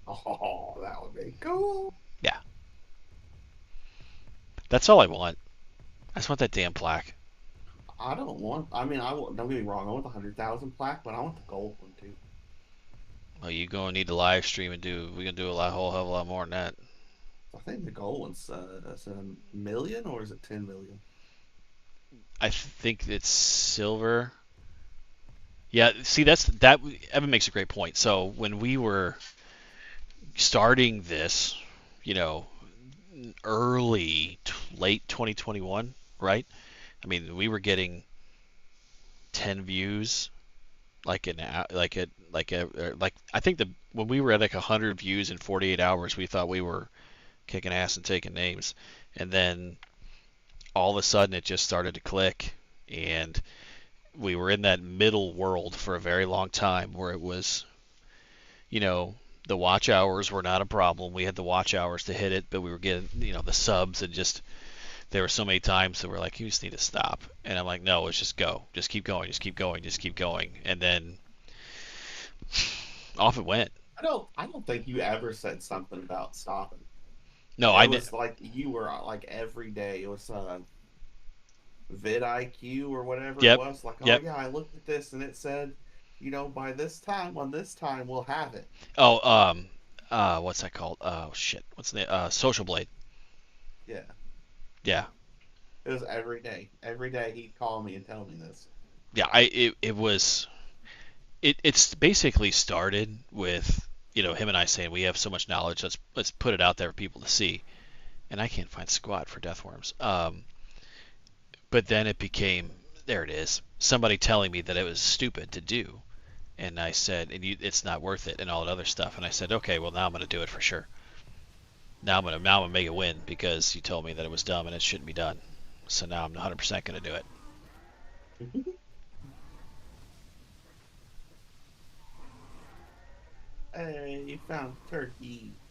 Oh, that would be cool. Yeah, that's all I want. I just want that damn plaque. I don't want. I mean, don't get me wrong. I want the 100,000 plaque, but I want the gold one too. Well, you gonna need to live stream and do. We're gonna do whole hell of a lot more than that. I think the gold one's is it a million or is it 10 million? I think it's silver. Yeah, see that Evan makes a great point. So when we were starting this, you know, late 2021, right? I mean, we were getting 10 views like I think the when we were at like 100 views in 48 hours, we thought we were kicking ass and taking names. And then all of a sudden it just started to click, and we were in that middle world for a very long time where it was, you know, the watch hours were not a problem. We had the watch hours to hit it, but we were getting, the subs, and just there were so many times that we're like, you just need to stop. And I'm like, no, let's just go. Just keep going. Just keep going. Just keep going. And then off it went. I don't think you ever said something about stopping. No, It I did. was like you were like every day. It was vidIQ or whatever it Yep. was. Like, oh Yep. yeah, I looked at this and it said, by this time on this time we'll have it. Oh, what's that called? Oh shit. What's the name? Social Blade. Yeah, Yeah. it was every day. Every day he'd call me and tell me this. Yeah. It was. It's basically started with him and I saying we have so much knowledge. Let's put it out there for people to see. And I can't find squat for deathworms. But then it became, there it is, somebody telling me that it was stupid to do. And I said, and it's not worth it, and all that other stuff. And I said, okay, well now I'm gonna do it for sure. Now I'm gonna make it win because you told me that it was dumb and it shouldn't be done. So now I'm 100% gonna do it. Hey, you found turkey.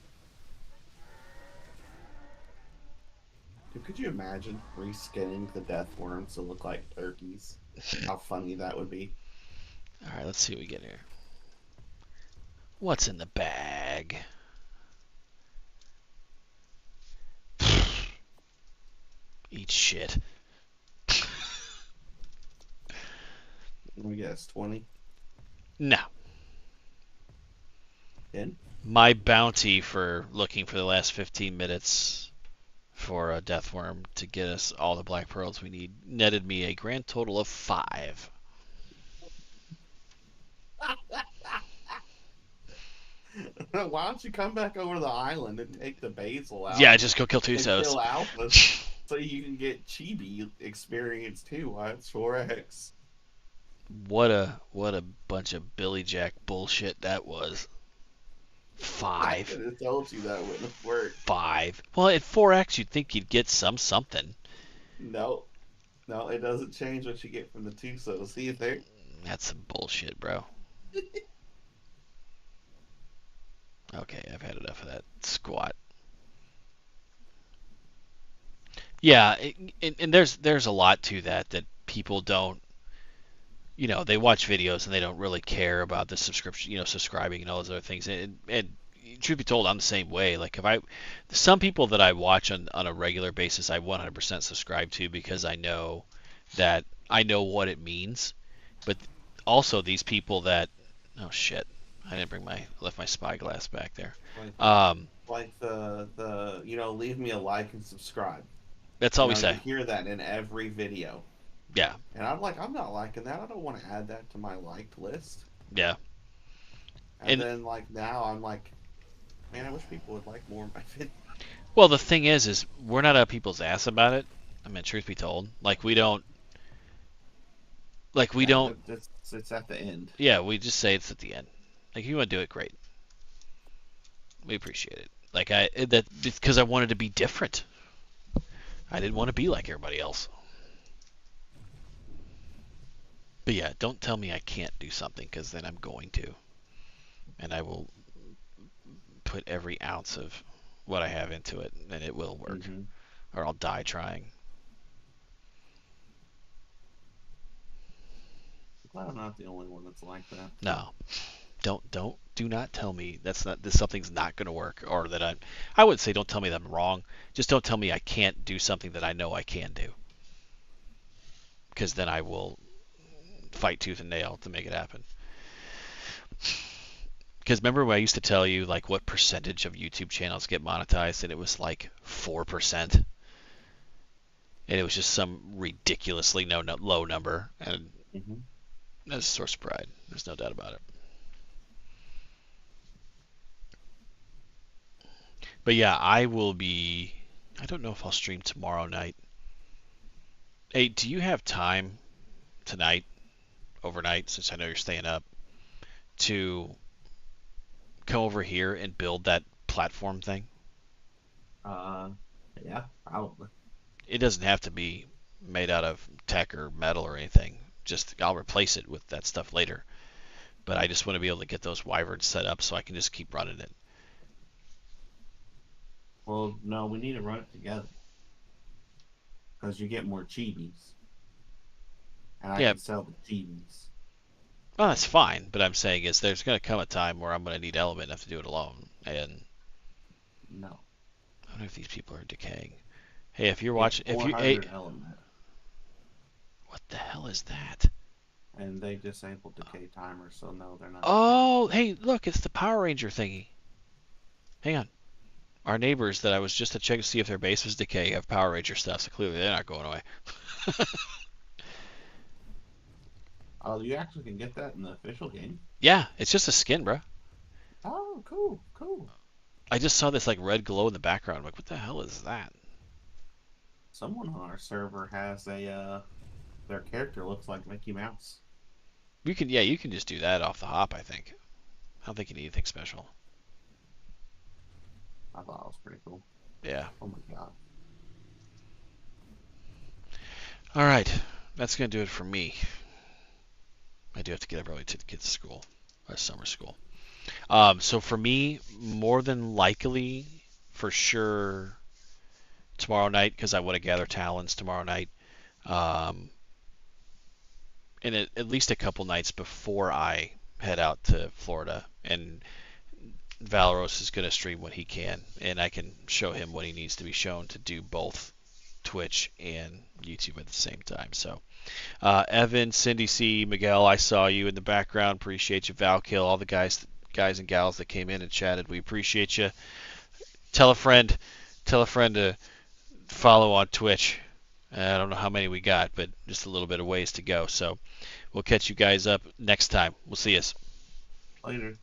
Dude, could you imagine reskinning the death worms to look like turkeys? How funny that would be. All right, let's see what we get here. What's in the bag? Eat shit. Let me guess, 20? No. 10? My bounty for looking for the last 15 minutes for a death worm to get us all the black pearls we need netted me a grand total of 5. Why don't you come back over to the island and take the basil Yeah, out just go kill and Tusos. kill alphas so you can get chibi experience too? Why it's 4x. What a bunch of Billy Jack bullshit that was. I 5. could have told you that wouldn't have worked. 5. Well, at 4x you'd think you'd get something. No, no, it doesn't change what you get from the Tusos either. That's some bullshit, bro. Okay, I've had enough of that squat. Yeah, and there's a lot to that people don't, they watch videos and they don't really care about the subscription, subscribing and all those other things. And truth be told, I'm the same way. Like some people that I watch on a regular basis, I 100% subscribe to because I know what it means. But also these people that, oh shit, I didn't left my spyglass back there. Like, Um, leave me a like and subscribe. that's all we You say. hear that in every video. Yeah, And I'm like, I'm not liking that. I don't want to add that to my liked list. yeah. And And then, like, now I'm like, man, I wish people would like more of my videos. well, the thing is we're not up people's ass about it. I mean, truth be told, we Yeah, don't. it's at the end. Yeah, we just say it's at the end. Like, if you want to do it, great. We appreciate it. Like that because I wanted to be different. I didn't want to be like everybody else. But yeah, don't tell me I can't do something because then I'm going to, and I will put every ounce of what I have into it, and it will work, Mm-hmm. or I'll die trying. Glad I'm not the only one that's like that. No, do not tell me this something's not going to work, or that I would say don't tell me that I'm wrong. Just don't tell me I can't do something that I know I can do, because then I will fight tooth and nail to make it happen. Because remember when I used to tell you like what percentage of YouTube channels get monetized, and it was like 4%, and it was just some ridiculously low number, and Mm-hmm. that's a source of pride. There's no doubt about it. But yeah, I will be. I don't know if I'll stream tomorrow night. Hey, do you have time tonight, overnight, since I know you're staying up, to come over here and build that platform thing? Uh, yeah, probably. It doesn't have to be made out of tech or metal or anything. Just I'll replace it with that stuff later. But I just want to be able to get those wyverns set up so I can just keep running it. Well, no, we need to run it together because you get more chibis, and I Yeah, can sell the chibis. well that's fine. But I'm saying is there's going to come a time where I'm going to need element enough to do it alone. And No, I don't know if these people are decaying. Hey, if you're it's watching, if you, hey, 400 element, what the hell is that? and they disabled decay timer, so no, they're not decaying. Oh, hey, look, it's the Power Ranger thingy. Hang on. Our neighbors that I was just to check to see if their base was decay have Power Ranger stuff, so clearly they're not going away. Oh, you actually can get that in the official game. Yeah, it's just a skin, bro. Oh, cool, cool. I just saw this like red glow in the background. I'm like, what the hell is that? Someone on our server has a their character looks like Mickey Mouse. you can just do that off the hop. I think. I don't think you need anything special. I thought it was pretty cool. Yeah. Oh my god. All right, that's gonna do it for me. I do have to get up early to the kids' school, summer school. So for me, more than likely, for sure, tomorrow night because I want to gather talons tomorrow night, um, and at least a couple nights before I head out to Florida. And Valeros is going to stream what he can, and I can show him what he needs to be shown to do both Twitch and YouTube at the same time. So, Evan, Cindy C, Miguel, I saw you in the background. Appreciate you, Valkill, all the guys and gals that came in and chatted. We appreciate you. Tell a friend, tell a friend to follow on Twitch. I don't know how many we got, but just a little bit of ways to go. So we'll catch you guys up next time. We'll see you. Later.